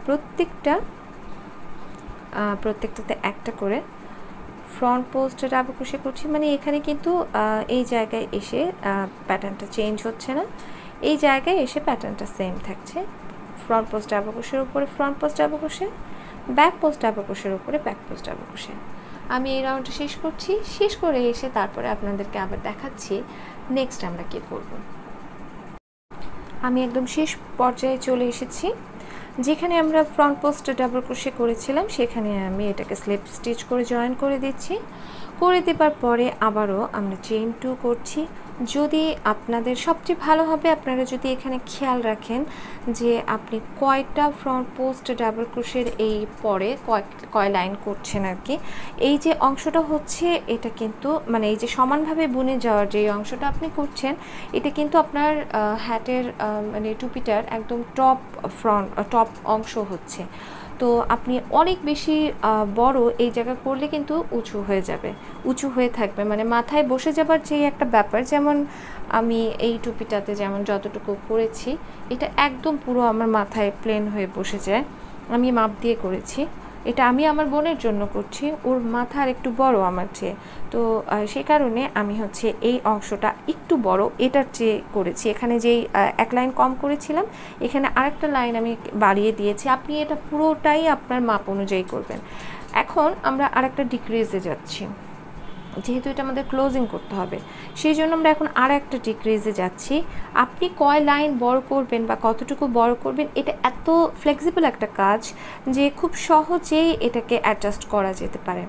প্রত্যেকটাতে একটা করে ফ্রন্ট পোস্ট ডাবল ক্রোশে করছি, মানে এখানে কিন্তু এই জায়গায় এসে প্যাটার্নটা চেঞ্জ হচ্ছে না, এই জায়গায় এসে প্যাটার্নটা সেম থাকছে। ফ্রন্ট পোস্ট ডাবল ক্রোশের উপরে front post double crochet, back post double ক্রোশের উপরে ব্যাক পোস্ট ডাবল ক্রোশে। আমি এই রাউন্ডটা শেষ করছি, শেষ করে এসে তারপরে আপনাদেরকে আবার দেখাচ্ছি নেক্সট আমরা কী করব। আমি একদম শেষ পর্যায়ে চলে এসেছি। যেখানে আমরা ফ্রন্ট পোস্ট ডাবল ক্রোশে করেছিলাম সেখানে আমি এটাকে স্লিপ স্টিচ করে জয়েন করে দিচ্ছি। করে দেবার পরে আবারও আমরা চেইন 2 করছি। যদি আপনাদের সবচেয়ে ভালো হবে আপনারা যদি এখানে খেয়াল রাখেন যে আপনি কয়টা ফ্রন্ট পোস্ট ডাবল ক্রোশের এই পরে কয় লাইন করছেন আর কি। এই যে অংশটা হচ্ছে এটা কিন্তু মানে এই যে সমানভাবে বুনে যাওয়ার যে অংশটা আপনি করছেন এটা কিন্তু আপনার হ্যাটের মানে টুপিটার একদম টপ অংশ হচ্ছে। তো আপনি অনেক বেশি বড় এই জায়গা করলে কিন্তু উঁচু হয়ে যাবে, উঁচু হয়ে থাকবে, মানে মাথায় বসে যাবার যে একটা ব্যাপার। যেমন আমি এই টুপিটাতে যেমন যতটুকু করেছি এটা একদম পুরো আমার মাথায় প্লেন হয়ে বসে যায়। আমি মাপ দিয়ে করেছি, এটা আমি আমার বোনের জন্য করছি, ওর মাথা আর একটু বড় আমার চেয়ে। তো সেই কারণে আমি হচ্ছে এই অংশটা একটু বড় এটার চেয়ে করেছি। এখানে যেই এক লাইন কম করেছিলাম এখানে আরেকটা লাইন আমি বাড়িয়ে দিয়েছি। আপনি এটা পুরোটাই আপনার মাপ অনুযায়ী করবেন। এখন আমরা আরেকটা ডিক্রিজে যাচ্ছি, যেহেতু এটা আমাদের ক্লোজিং করতে হবে সেই জন্য আমরা এখন আর একটা ডিক্রিজে যাচ্ছি। আপনি কয় লাইন বড় করবেন বা কতটুকু বড় করবেন এটা এত ফ্লেক্সিবল একটা কাজ যে খুব সহজেই এটাকে অ্যাডজাস্ট করা যেতে পারে,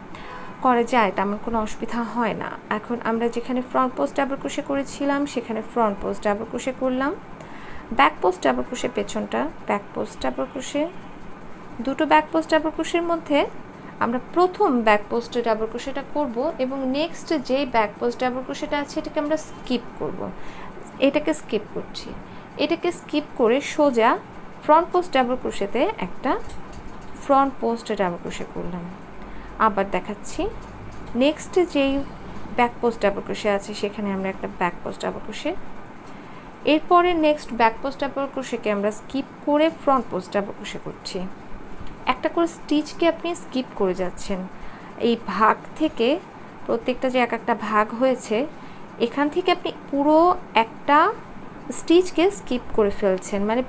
করা যায়, তেমন কোনো অসুবিধা হয় না। এখন আমরা যেখানে ফ্রন্ট পোস্ট ডাবল ক্রোশে করেছিলাম সেখানে ফ্রন্ট পোস্ট ডাবল ক্রোশে করলাম, ব্যাক পোস্ট ডাবল ক্রোশে পেছনটা, ব্যাক পোস্ট ডাবল ক্রোশে, দুটো ব্যাক পোস্ট ডাবল ক্রোশের মধ্যে আমরা প্রথম ব্যাক পোস্ট ডাবল ক্রোশেটা করব এবং নেক্সট যে ব্যাক পোস্ট ডাবল ক্রোশেটা আছে এটাকে আমরা স্কিপ করব। এটাকে স্কিপ করছি, এটাকে স্কিপ করে সোজা ফ্রন্ট পোস্ট ডাবল ক্রোশেতে একটা ফ্রন্ট পোস্ট ডাবল ক্রোশে করলাম। আবার দেখাচ্ছি, নেক্সট যেই ব্যাক পোস্ট ডাবল ক্রোশে আছে সেখানে আমরা একটা ব্যাক পোস্ট ডাবল ক্রোশে, এরপরে নেক্সট ব্যাক পোস্ট ডাবল ক্রোশেকে আমরা স্কিপ করে ফ্রন্ট পোস্ট ডাবল ক্রোশে করছি। একটা করে স্টিচকে আপনি স্কিপ করে যাচ্ছেন। এই ভাগ থেকে প্রত্যেকটা যে এক একটা ভাগ হয়েছে এখান থেকে আপনি পুরো একটা স্টিচকে স্কিপ করে ফেলছেন, মানে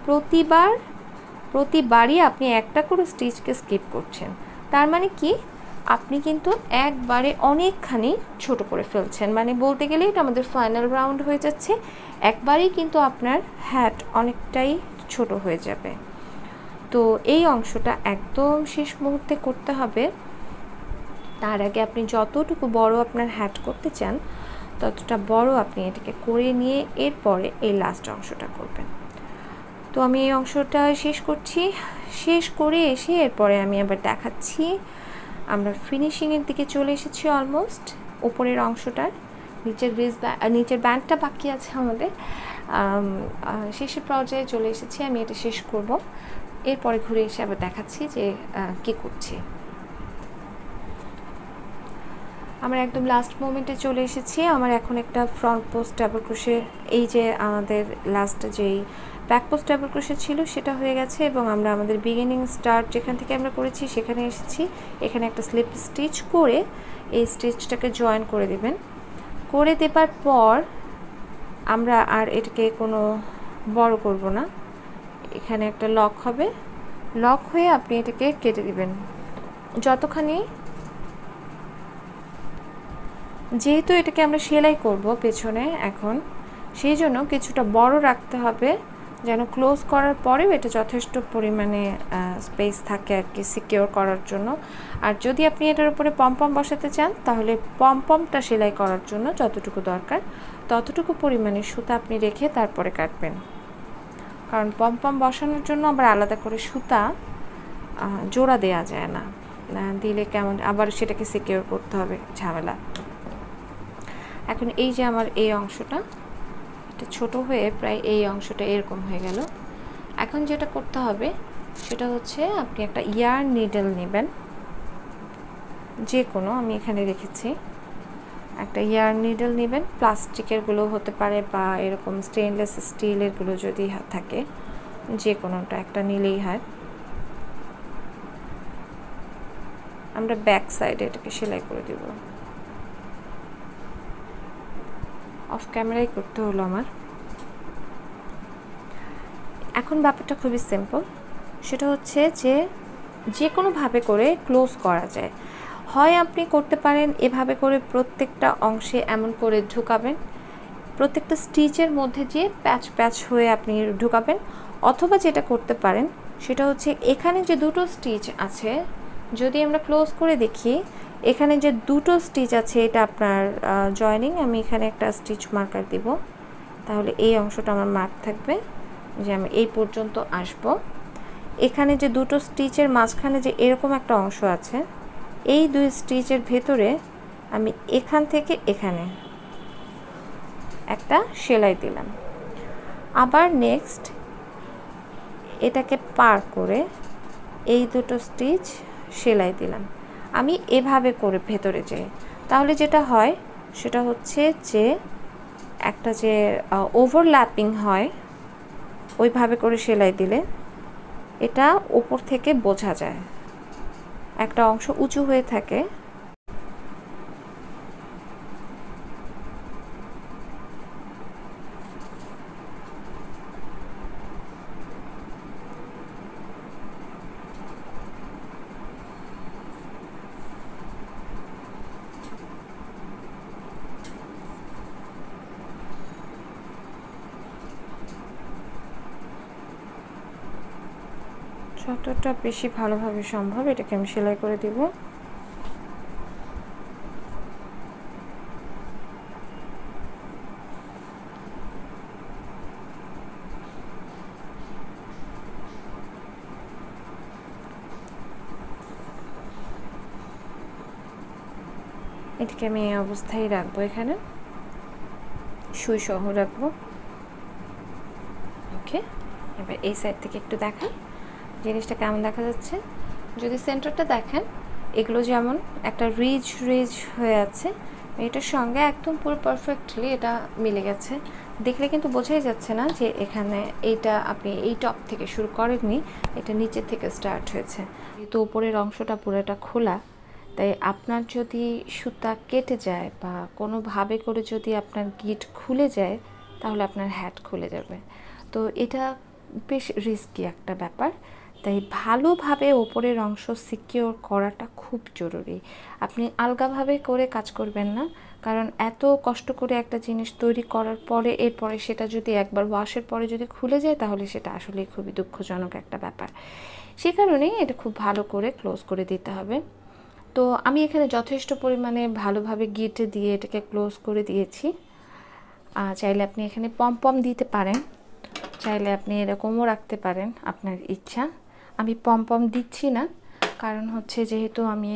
প্রতিবারই আপনি একটা করে স্টিচকে স্কিপ করছেন। তার মানে কি আপনি কিন্তু একবারে অনেকখানি ছোট করে ফেলছেন, মানে বলতে গেলে এটা আমাদের ফাইনাল রাউন্ড হয়ে যাচ্ছে। একবারেই কিন্তু আপনার হ্যাট অনেকটাই ছোট হয়ে যাবে। তো এই অংশটা একদম শেষ মুহূর্তে করতে হবে। তার আগে আপনি যতটুকু বড় আপনার হ্যাট করতে চান ততটা বড় আপনি এটাকে করে নিয়ে এরপরে এই লাস্ট অংশটা করবেন। তো আমি এই অংশটা শেষ করছি, শেষ করে এসে এরপরে আমি আবার দেখাচ্ছি আমরা ফিনিশিংয়ের দিকে চলে এসেছি অলমোস্ট। উপরের অংশটার নিচের ব্যান্ডটা বাকি আছে আমাদের, শেষের পর্যায়ে চলে এসেছি। আমি এটা শেষ করব, এরপরে ঘুরে এসে আবার দেখাচ্ছি যে কী করছি। আমরা একদম লাস্ট মোমেন্টে চলে এসেছি। আমার এখন একটা ফ্রন্ট পোস্ট ডাবল ক্রোশে, এই যে আমাদের লাস্ট যেই ব্যাক পোস্ট ডাবল ক্রোশে ছিল সেটা হয়ে গেছে এবং আমরা আমাদের বিগিনিং স্টার্ট যেখান থেকে আমরা করেছি সেখানে এসেছি। এখানে একটা স্লিপ স্টিচ করে এই স্টিচটাকে জয়েন করে দেবেন। করে দেবার পর আমরা আর এটাকে কোনো বড় করব না, এখানে একটা লক হবে, লক হয়ে আপনি এটাকে কেটে দিবেন যতখানি, যেহেতু এটাকে আমরা সেলাই করব পেছনে এখন, সেই জন্য কিছুটা বড় রাখতে হবে যেন ক্লোজ করার পরেও এটা যথেষ্ট পরিমাণে স্পেস থাকে আর কি সিকিউর করার জন্য। আর যদি আপনি এটার উপরে পমপম বসাতে চান তাহলে পমপমটা সেলাই করার জন্য যতটুকু দরকার ততটুকু পরিমাণে সুতা আপনি রেখে তারপরে কাটবেন, কারণ পমপম বসানোর জন্য আবার আলাদা করে সুতা জোড়া দেয়া যায় না, দিলে কেমন আবার সেটাকে সিকিউর করতে হবে, ঝামেলা। এখন এই যে আমার এই অংশটা এটা ছোট হয়ে প্রায় এই অংশটা এরকম হয়ে গেল। এখন যেটা করতে হবে সেটা হচ্ছে আপনি একটা ইয়ার্ন নিডল নেবেন, যে কোনো, আমি এখানে রেখেছি, একটা ইয়ার্ন নিডল নেবেন। প্লাস্টিকেরগুলো হতে পারে বা এরকম স্টেনলেস স্টিলেরগুলো যদি থাকে, যে কোনোটা একটা নিলেই হয়। আমরা ব্যাক সাইডে এটাকে সেলাই করে দেব। অফ ক্যামেরাই করতে হলো আমার। এখন ব্যাপারটা খুবই সিম্পল, সেটা হচ্ছে যে কোনোভাবে করে ক্লোজ করা যায়। হয় আপনি করতে পারেন এভাবে করে প্রত্যেকটা অংশে এমন করে ঢুকাবেন, প্রত্যেকটা স্টিচের মধ্যে যে প্যাচ প্যাচ হয়ে আপনি ঢুকাবেন, অথবা যেটা করতে পারেন সেটা হচ্ছে এখানে যে দুটো স্টিচ আছে, যদি আমরা ক্লোজ করে দেখি, এখানে যে দুটো স্টিচ আছে এটা আপনার জয়েনিং। আমি এখানে একটা স্টিচ মার্কার দিব, তাহলে এই অংশটা আমার মার্ক থাকবে যে আমি এই পর্যন্ত আসব। এখানে যে দুটো স্টিচের মাঝখানে যে এরকম একটা অংশ আছে, এই দুই স্টিচের ভেতরে আমি এখান থেকে এখানে একটা সেলাই দিলাম। আবার নেক্সট এটাকে পার করে এই দুটো স্টিচ সেলাই দিলাম। আমি এভাবে করে ভেতরে যাই, তাহলে যেটা হয় সেটা হচ্ছে যে একটা যে ওভারল্যাপিং হয়, ওইভাবে করে সেলাই দিলে এটা উপর থেকে বোঝা যায়, একটা অংশ উঁচু হয়ে থাকে। যতটা বেশি ভালোভাবে সম্ভব এটাকে আমি সেলাই করে দিব। এটাকে আমি এই অবস্থায় রাখবো, এখানে সুই সহ রাখবো। ওকে, এবার এই সাইড থেকে একটু দেখান জিনিসটা কেমন দেখা যাচ্ছে। যদি সেন্টারটা দেখেন, এগুলো যেমন একটা রিজ রিজ হয়ে আছে, এটার সঙ্গে একদম পুরো পারফেক্টলি এটা মিলে গেছে। দেখলে কিন্তু বোঝাই যাচ্ছে না যে এখানে এইটা আপনি এই টপ থেকে শুরু করেননি, এটা নিচের থেকে স্টার্ট হয়েছে। যেহেতু উপরের অংশটা পুরোটা খোলা, তাই আপনার যদি সুতা কেটে যায় বা কোনোভাবে করে যদি আপনার গিট খুলে যায়, তাহলে আপনার হ্যাট খুলে যাবে। তো এটা বেশ রিস্কি একটা ব্যাপার, তাই ভালোভাবে ওপরের অংশ সিকিওর করাটা খুব জরুরি। আপনি আলগাভাবে করে কাজ করবেন না, কারণ এত কষ্ট করে একটা জিনিস তৈরি করার পরে এরপরে সেটা যদি একবার ওয়াশের পরে যদি খুলে যায়, তাহলে সেটা আসলে খুবই দুঃখজনক একটা ব্যাপার। সে কারণেই এটা খুব ভালো করে ক্লোজ করে দিতে হবে। তো আমি এখানে যথেষ্ট পরিমাণে ভালোভাবে গিট দিয়ে এটাকে ক্লোজ করে দিয়েছি। চাইলে আপনি এখানে পম দিতে পারেন, চাইলে আপনি এরকমও রাখতে পারেন, আপনার ইচ্ছা। আমি পম দিচ্ছি না, কারণ হচ্ছে যেহেতু আমি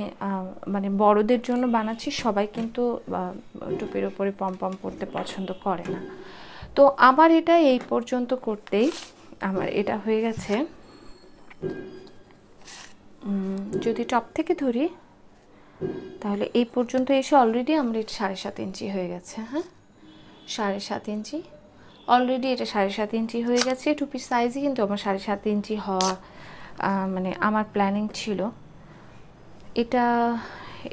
মানে বড়দের জন্য বানাচ্ছি, সবাই কিন্তু টুপির ওপরে পম পরতে পছন্দ করে না। তো আমার এটা এই পর্যন্ত করতেই আমার এটা হয়ে গেছে। যদি টপ থেকে ধরি, তাহলে এই পর্যন্ত এসে অলরেডি আমার এটা 7.5 ইঞ্চি হয়ে গেছে। হ্যাঁ, 7.5 ইঞ্চি অলরেডি, এটা 7.5 ইঞ্চি হয়ে গেছে। টুপির সাইজই কিন্তু আমার 7.5 ইঞ্চি হওয়া মানে আমার প্ল্যানিং ছিল।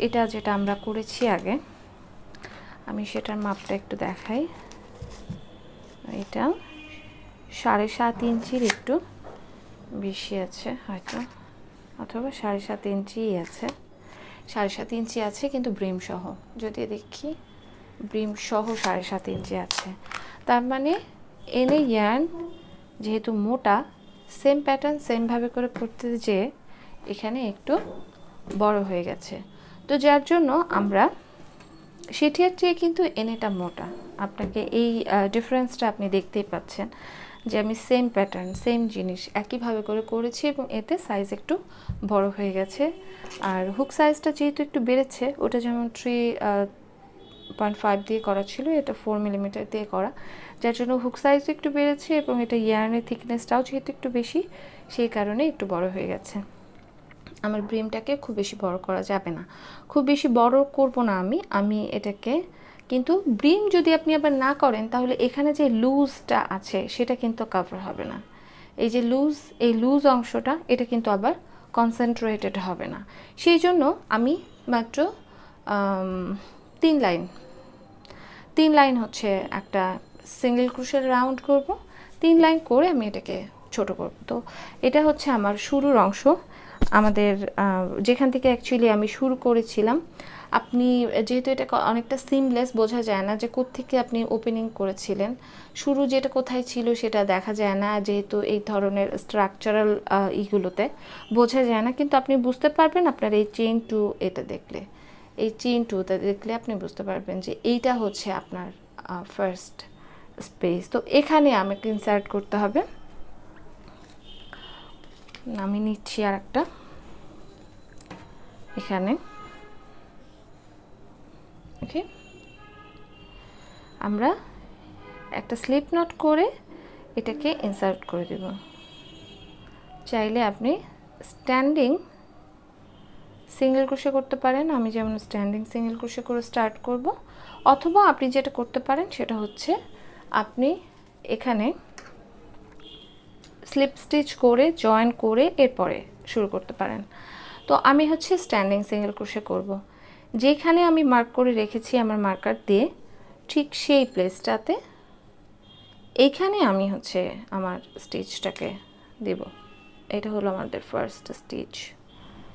এটা যেটা আমরা করেছি আগে, আমি সেটার মাপটা একটু দেখাই। এটা 7.5 ইঞ্চির একটু বেশি আছে হয়তো, অথবা 7.5 ইঞ্চিই আছে। 7.5 ইঞ্চি আছে, কিন্তু ব্রিম সহ যদি দেখি, ব্রিম সহ 7.5 ইঞ্চি আছে। তার মানে এনে ইয়ার্ন যেহেতু মোটা, সেম প্যাটার্ন সেমভাবে করে করতে যেয়ে এখানে একটু বড় হয়ে গেছে। তো যার জন্য আমরা সেটির চেয়ে কিন্তু এনেটা মোটা, আপনাকে এই ডিফারেন্সটা আপনি দেখতেই পাচ্ছেন যে আমি সেম প্যাটার্ন সেম জিনিস একইভাবে করে করেছি, এবং এতে সাইজ একটু বড় হয়ে গেছে। আর হুক সাইজটা যেহেতু একটু বেড়েছে, ওটা যেমন 1.5 দিয়ে করা ছিল, এটা 4 মিলিমিটার দিয়ে করা, যার জন্য হুক সাইজ একটু বেড়েছে এবং এটা ইয়ার্নের থিকনেসটাও যেহেতু একটু বেশি, সেই কারণে একটু বড় হয়ে গেছে। আমার ব্রিমটাকে খুব বেশি বড় করা যাবে না, খুব বেশি বড় করব না আমি এটাকে। কিন্তু ব্রিম যদি আপনি আবার না করেন তাহলে এখানে যে লুজটা আছে সেটা কিন্তু কভার হবে না। এই যে এই লুজ অংশটা এটা কিন্তু আবার কনসেন্ট্রেটেড হবে না। সেই জন্য আমি মাত্র 3 লাইন হচ্ছে একটা সিঙ্গেল ক্রোশের রাউন্ড করব, 3 লাইন করে আমি এটাকে ছোট করব। তো এটা হচ্ছে আমার শুরুর অংশ, আমাদের যেখান থেকে অ্যাকচুয়ালি আমি শুরু করেছিলাম। আপনি যেহেতু এটা অনেকটা সিমলেস, বোঝা যায় না যে কোত্থেকে আপনি ওপেনিং করেছিলেন, শুরু যেটা কোথায় ছিল সেটা দেখা যায় না, যেহেতু এই ধরনের স্ট্রাকচারাল ইগুলোতে বোঝা যায় না। কিন্তু আপনি বুঝতে পারবেন আপনার এই চেইন টু এটা দেখলে, এই চেইন টুটা দেখলে আপনি বুঝতে পারবেন যে এইটা হচ্ছে আপনার ফার্স্ট স্পেস। তো এখানে আমাকে ইনসার্ট করতে হবে। আমি নিচ্ছি আর একটা এখানে, ওকে। আমরা একটা স্লিপ নট করে এটাকে ইনসার্ট করে দেব। চাইলে আপনি স্ট্যান্ডিং সিঙ্গেল ক্রোশে করতে পারেন, আমি যেমন স্ট্যান্ডিং সিঙ্গেল ক্রোশে করে স্টার্ট করব, অথবা আপনি যেটা করতে পারেন সেটা হচ্ছে আপনি এখানে স্লিপ স্টিচ করে জয়েন করে এরপরে শুরু করতে পারেন। তো আমি হচ্ছে স্ট্যান্ডিং সিঙ্গেল ক্রোশে করব। যেখানে আমি মার্ক করে রেখেছি আমার মার্কার দিয়ে, ঠিক সেই প্লেসটাতে এইখানে আমি হচ্ছে আমার স্টিচটাকে দেব। এটা হলো আমাদের ফার্স্ট স্টিচ।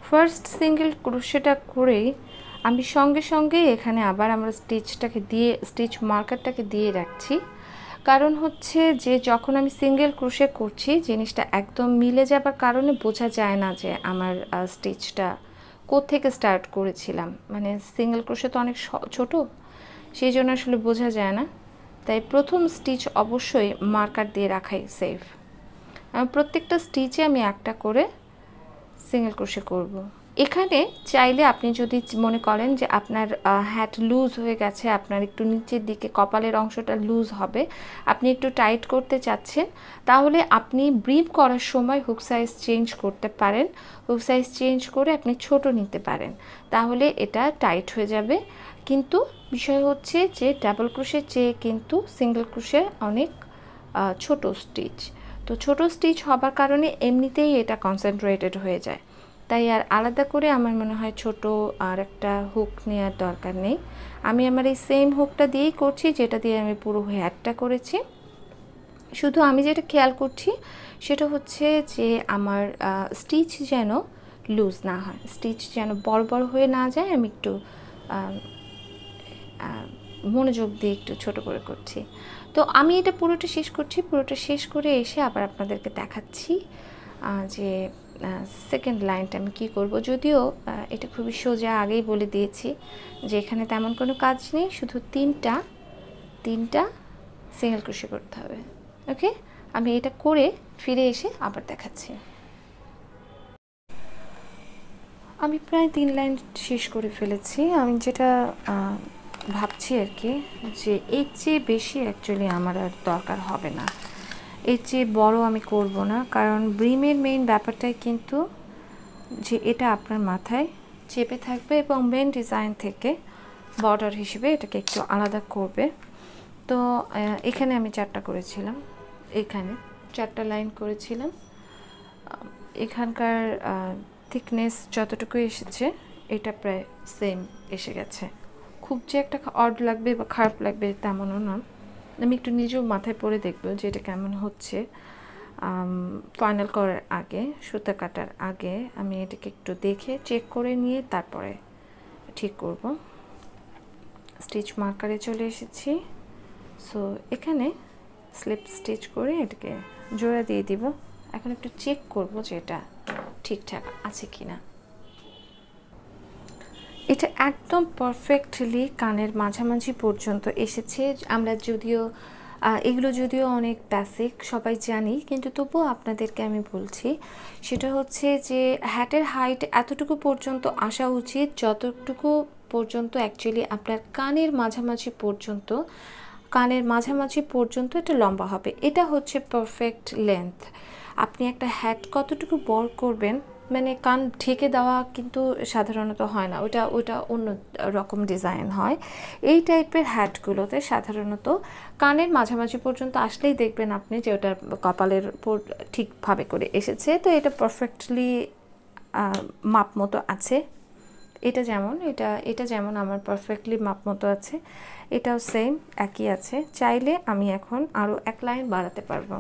ফার্স্ট সিঙ্গেল ক্রোশেটা করেই আমি সঙ্গে সঙ্গে এখানে আবার আমরা স্টিচটাকে দিয়ে স্টিচ মার্কারটাকে দিয়ে রাখছি। কারণ হচ্ছে যে যখন আমি সিঙ্গেল ক্রোশে করছি জিনিসটা একদম মিলে যাবার কারণে বোঝা যায় না যে আমার স্টিচটা কোত্থেকে স্টার্ট করেছিলাম। মানে সিঙ্গেল ক্রোশে তো অনেক ছোট, সেই জন্য আসলে বোঝা যায় না। তাই প্রথম স্টিচ অবশ্যই মার্কার দিয়ে রাখাই সেফ। প্রত্যেকটা স্টিচে আমি একটা করে সিঙ্গেল ক্রোশে করব। এখানে চাইলে আপনি যদি মনে করেন যে আপনার হ্যাট লুজ হয়ে গেছে, আপনার একটু নিচের দিকে কপালের অংশটা লুজ হবে, আপনি একটু টাইট করতে চাচ্ছেন, তাহলে আপনি ব্রিম করার সময় হুক সাইজ চেঞ্জ করতে পারেন। হুক সাইজ চেঞ্জ করে আপনি ছোট নিতে পারেন, তাহলে এটা টাইট হয়ে যাবে। কিন্তু বিষয় হচ্ছে যে ডাবল ক্রোশের চেয়ে কিন্তু সিঙ্গেল ক্রোশে অনেক ছোট স্টিচ, তো ছোট স্টিচ হবার কারণে এমনিতেই এটা কনসেন্ট্রেটেড হয়ে যায়। তাই আর আলাদা করে আমার মনে হয় ছোট আর একটা হুক নেওয়ার দরকার নেই। আমি আমার এই সেম হুকটা দিয়েই করছি, যেটা দিয়ে আমি পুরো হেয়ারটা করেছি। শুধু আমি যেটা খেয়াল করছি সেটা হচ্ছে যে আমার স্টিচ যেন লুজ না হয়, স্টিচ যেন বড় বড় হয়ে না যায়। আমি একটু মনোযোগ দিয়ে একটু ছোট করে করছি। তো আমি এটা পুরোটা শেষ করছি, পুরোটা শেষ করে এসে আবার আপনাদেরকে দেখাচ্ছি যে সেকেন্ড লাইনটা আমি কী করব। যদিও এটা খুবই সোজা, আগেই বলে দিয়েছি যে এখানে তেমন কোনো কাজ নেই, শুধু তিনটা সিঙ্গেল ক্রোশে করতে হবে। ওকে, আমি এটা করে ফিরে এসে আবার দেখাচ্ছি। আমি প্রায় 3 লাইন শেষ করে ফেলেছি। আমি যেটা ভাবছি আর কি, যে এর চেয়ে বেশি অ্যাকচুয়ালি আমার আর দরকার হবে না, এর চেয়ে বড় আমি করব না। কারণ ব্রিমের মেইন ব্যাপারটাই কিন্তু যে এটা আপনার মাথায় চেপে থাকবে এবং মেন ডিজাইন থেকে বর্ডার হিসেবে এটাকে একটু আলাদা করবে। তো এখানে আমি 4টা করেছিলাম, এখানে 4টা লাইন করেছিলাম। এখানকার থিকনেস যতটুকু এসেছে এটা প্রায় সেম এসে গেছে। খুব যে একটা অড লাগবে বা খারাপ লাগবে তেমনও না। আমি একটু নিজেও মাথায় পরে দেখব যে এটা কেমন হচ্ছে। ফাইনাল করার আগে, সুতা কাটার আগে আমি এটাকে একটু দেখে চেক করে নিয়ে তারপরে ঠিক করব। স্টিচ মার্কারে চলে এসেছি। সো এখানে স্লিপ স্টিচ করে এটাকে জোড়া দিয়ে দিব। এখন একটু চেক করব যে এটা ঠিকঠাক আছে কিনা। এটা একদম পারফেক্টলি কানের মাঝামাঝি পর্যন্ত এসেছে। আমরা যদিও এগুলো যদিও অনেক বেসিক সবাই জানি, কিন্তু তবুও আপনাদেরকে আমি বলছি, সেটা হচ্ছে যে হ্যাটের হাইট এতটুকু পর্যন্ত আসা উচিত যতটুকু পর্যন্ত অ্যাকচুয়ালি আপনার কানের মাঝামাঝি পর্যন্ত এটা লম্বা হবে। এটা হচ্ছে পারফেক্ট লেন্থ। আপনি একটা হ্যাট কতটুকু বড় করবেন, মানে কান ঢেকে দেওয়া কিন্তু সাধারণত হয় না, ওটা অন্য রকম ডিজাইন হয়। এই টাইপের হ্যাটগুলোতে সাধারণত কানের মাঝামাঝি পর্যন্ত আসলেই দেখবেন আপনি যে ওটা কপালের উপর ঠিকভাবে করে এসেছে। তো এটা পারফেক্টলি মাপ মতো আছে। এটা যেমন আমার পারফেক্টলি মাপ মতো আছে, এটাও সেম একই আছে। চাইলে আমি এখন আরও 1 লাইন বাড়াতে পারবো,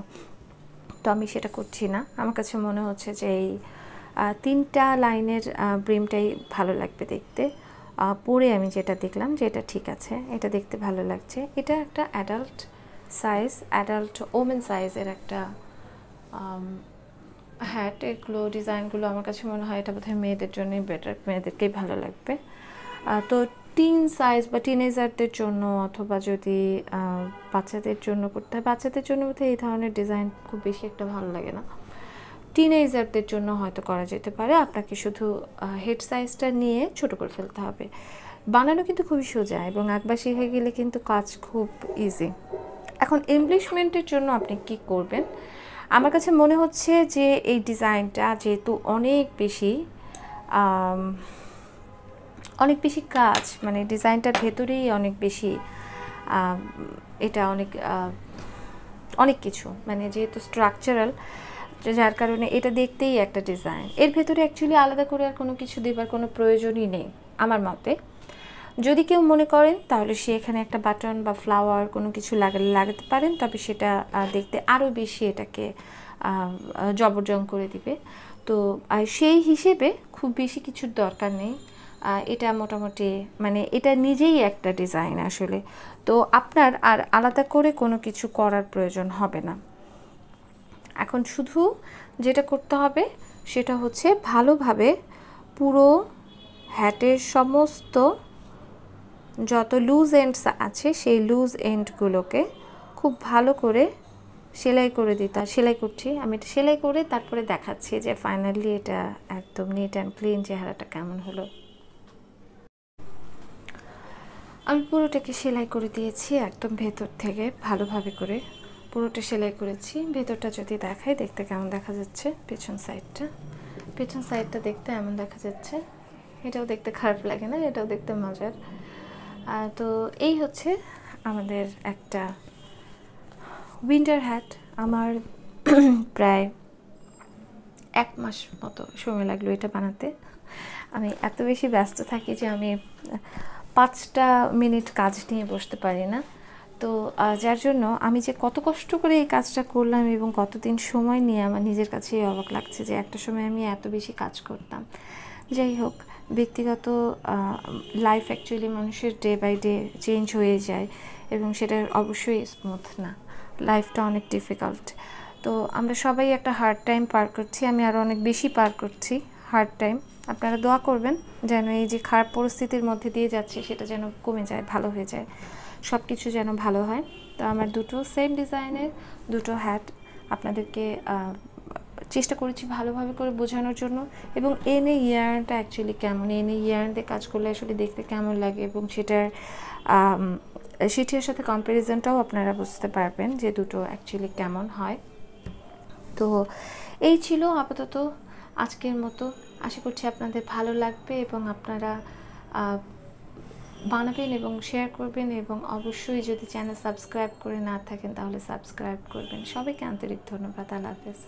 তো আমি সেটা করছি না। আমার কাছে মনে হচ্ছে যে এই 3টা লাইনের ব্রিমটাই ভালো লাগবে দেখতে। পরে আমি যেটা দেখলাম যে এটা ঠিক আছে, এটা দেখতে ভালো লাগছে। এটা একটা অ্যাডাল্ট ওমেন সাইজের একটা হ্যাট। এগুলো ডিজাইনগুলো আমার কাছে মনে হয় এটা বোধহয় মেয়েদের জন্যই বেটার, মেয়েদেরকেই ভালো লাগবে। তো টিন সাইজ বা টিনেজারদের জন্য, অথবা যদি বাচ্চাদের জন্য করতে হয়, বাচ্চাদের জন্য বোধহয় এই ধরনের ডিজাইন খুব বেশি একটা ভালো লাগে না। টিনেজারদের জন্য হয়তো করা যেতে পারে। আপনাকে শুধু হেড সাইজটা নিয়ে ছোট করে ফেলতে হবে। বানানো কিন্তু খুবই সোজা, এবং একবার শিখে গেলে কিন্তু কাজ খুব ইজি। এখন এমব্লিশমেন্টের জন্য আপনি কি করবেন? আমার কাছে মনে হচ্ছে যে এই ডিজাইনটা যেহেতু অনেক বেশি কাজ, মানে ডিজাইনটার ভেতরেই অনেক বেশি এটা অনেক কিছু, মানে যেহেতু স্ট্রাকচারাল, যার কারণে এটা দেখতেই একটা ডিজাইন। এর ভেতরে অ্যাকচুয়ালি আলাদা করে আর কোনো কিছু দেবার কোনো প্রয়োজনই নেই আমার মতে। যদি কেউ মনে করেন তাহলে সে এখানে একটা বাটন বা ফ্লাওয়ার কোনো কিছু লাগাতে পারেন, তবে সেটা দেখতে আরও বেশি এটাকে জবরজং করে দিবে। তো সেই হিসেবে খুব বেশি কিছুর দরকার নেই। এটা মোটামুটি, মানে এটা নিজেই একটা ডিজাইন আসলে। তো আপনার আর আলাদা করে কোনো কিছু করার প্রয়োজন হবে না। এখন শুধু যেটা করতে হবে সেটা হচ্ছে ভালোভাবে পুরো হ্যাটের সমস্ত যত লুজ এন্ডস আছে সেই লুজ এন্ডগুলোকে খুব ভালো করে সেলাই করে দিতে। সেলাই করছি আমি, এটা সেলাই করে তারপরে দেখাচ্ছি যে ফাইনালি এটা একদম নিট অ্যান্ড ক্লিন চেহারাটা কেমন হলো। আমি পুরোটাকে সেলাই করে দিয়েছি একদম ভেতর থেকে, ভালোভাবে করে পুরোটা সেলাই করেছি। ভেতরটা যদি দেখাই দেখতে কেমন দেখা যাচ্ছে, পেছন সাইডটা দেখতে এমন দেখা যাচ্ছে। এটাও দেখতে খারাপ লাগে না, এটাও দেখতে মজার। তো এই হচ্ছে আমাদের একটা উইন্টার হ্যাট। আমার প্রায় 1 মাস মতো সময় লাগলো এটা বানাতে। আমি এত বেশি ব্যস্ত থাকি যে আমি 5টা মিনিট কাজ নিয়ে বসতে পারি না। তো যার জন্য আমি যে কত কষ্ট করে এই কাজটা করলাম এবং কতদিন সময় নিয়ে, আমার নিজের কাছেই অবাক লাগছে যে একটা সময় আমি এত বেশি কাজ করতাম। যাই হোক, ব্যক্তিগত লাইফ অ্যাকচুয়ালি মানুষের ডে বাই ডে চেঞ্জ হয়ে যায়, এবং সেটা অবশ্যই স্মুথ না, লাইফটা অনেক ডিফিকাল্ট। তো আমরা সবাই একটা হার্ড টাইম পার করছি, আমি আরও অনেক বেশি পার করছি হার্ড টাইম। আপনারা দোয়া করবেন যেন এই যে খারাপ পরিস্থিতির মধ্যে দিয়ে যাচ্ছে সেটা যেন কমে যায়, ভালো হয়ে যায়, সব কিছু যেন ভালো হয়। তো আমার দুটো সেম ডিজাইনের দুটো হ্যাট আপনাদেরকে চেষ্টা করেছি ভালোভাবে করে বোঝানোর জন্য। এবং এনে ইয়ার্নটা অ্যাকচুয়ালি কেমন, এনে ইয়ার্ন দিয়ে কাজ করলে আসলে দেখতে কেমন লাগে, এবং সেটার সাথে কম্প্যারিজনটাও আপনারা বুঝতে পারবেন যে দুটো অ্যাকচুয়ালি কেমন হয়। তো এই ছিল আপাতত আজকের মতো। আশা করছি আপনাদের ভালো লাগবে এবং আপনারা বানাবেন এবং শেয়ার করবেন, এবং অবশ্যই যদি চ্যানেল সাবস্ক্রাইব করে না থাকেন তাহলে সাবস্ক্রাইব করবেন। সবাইকে আন্তরিক ধন্যবাদ। আল্লাহ হাফেজ।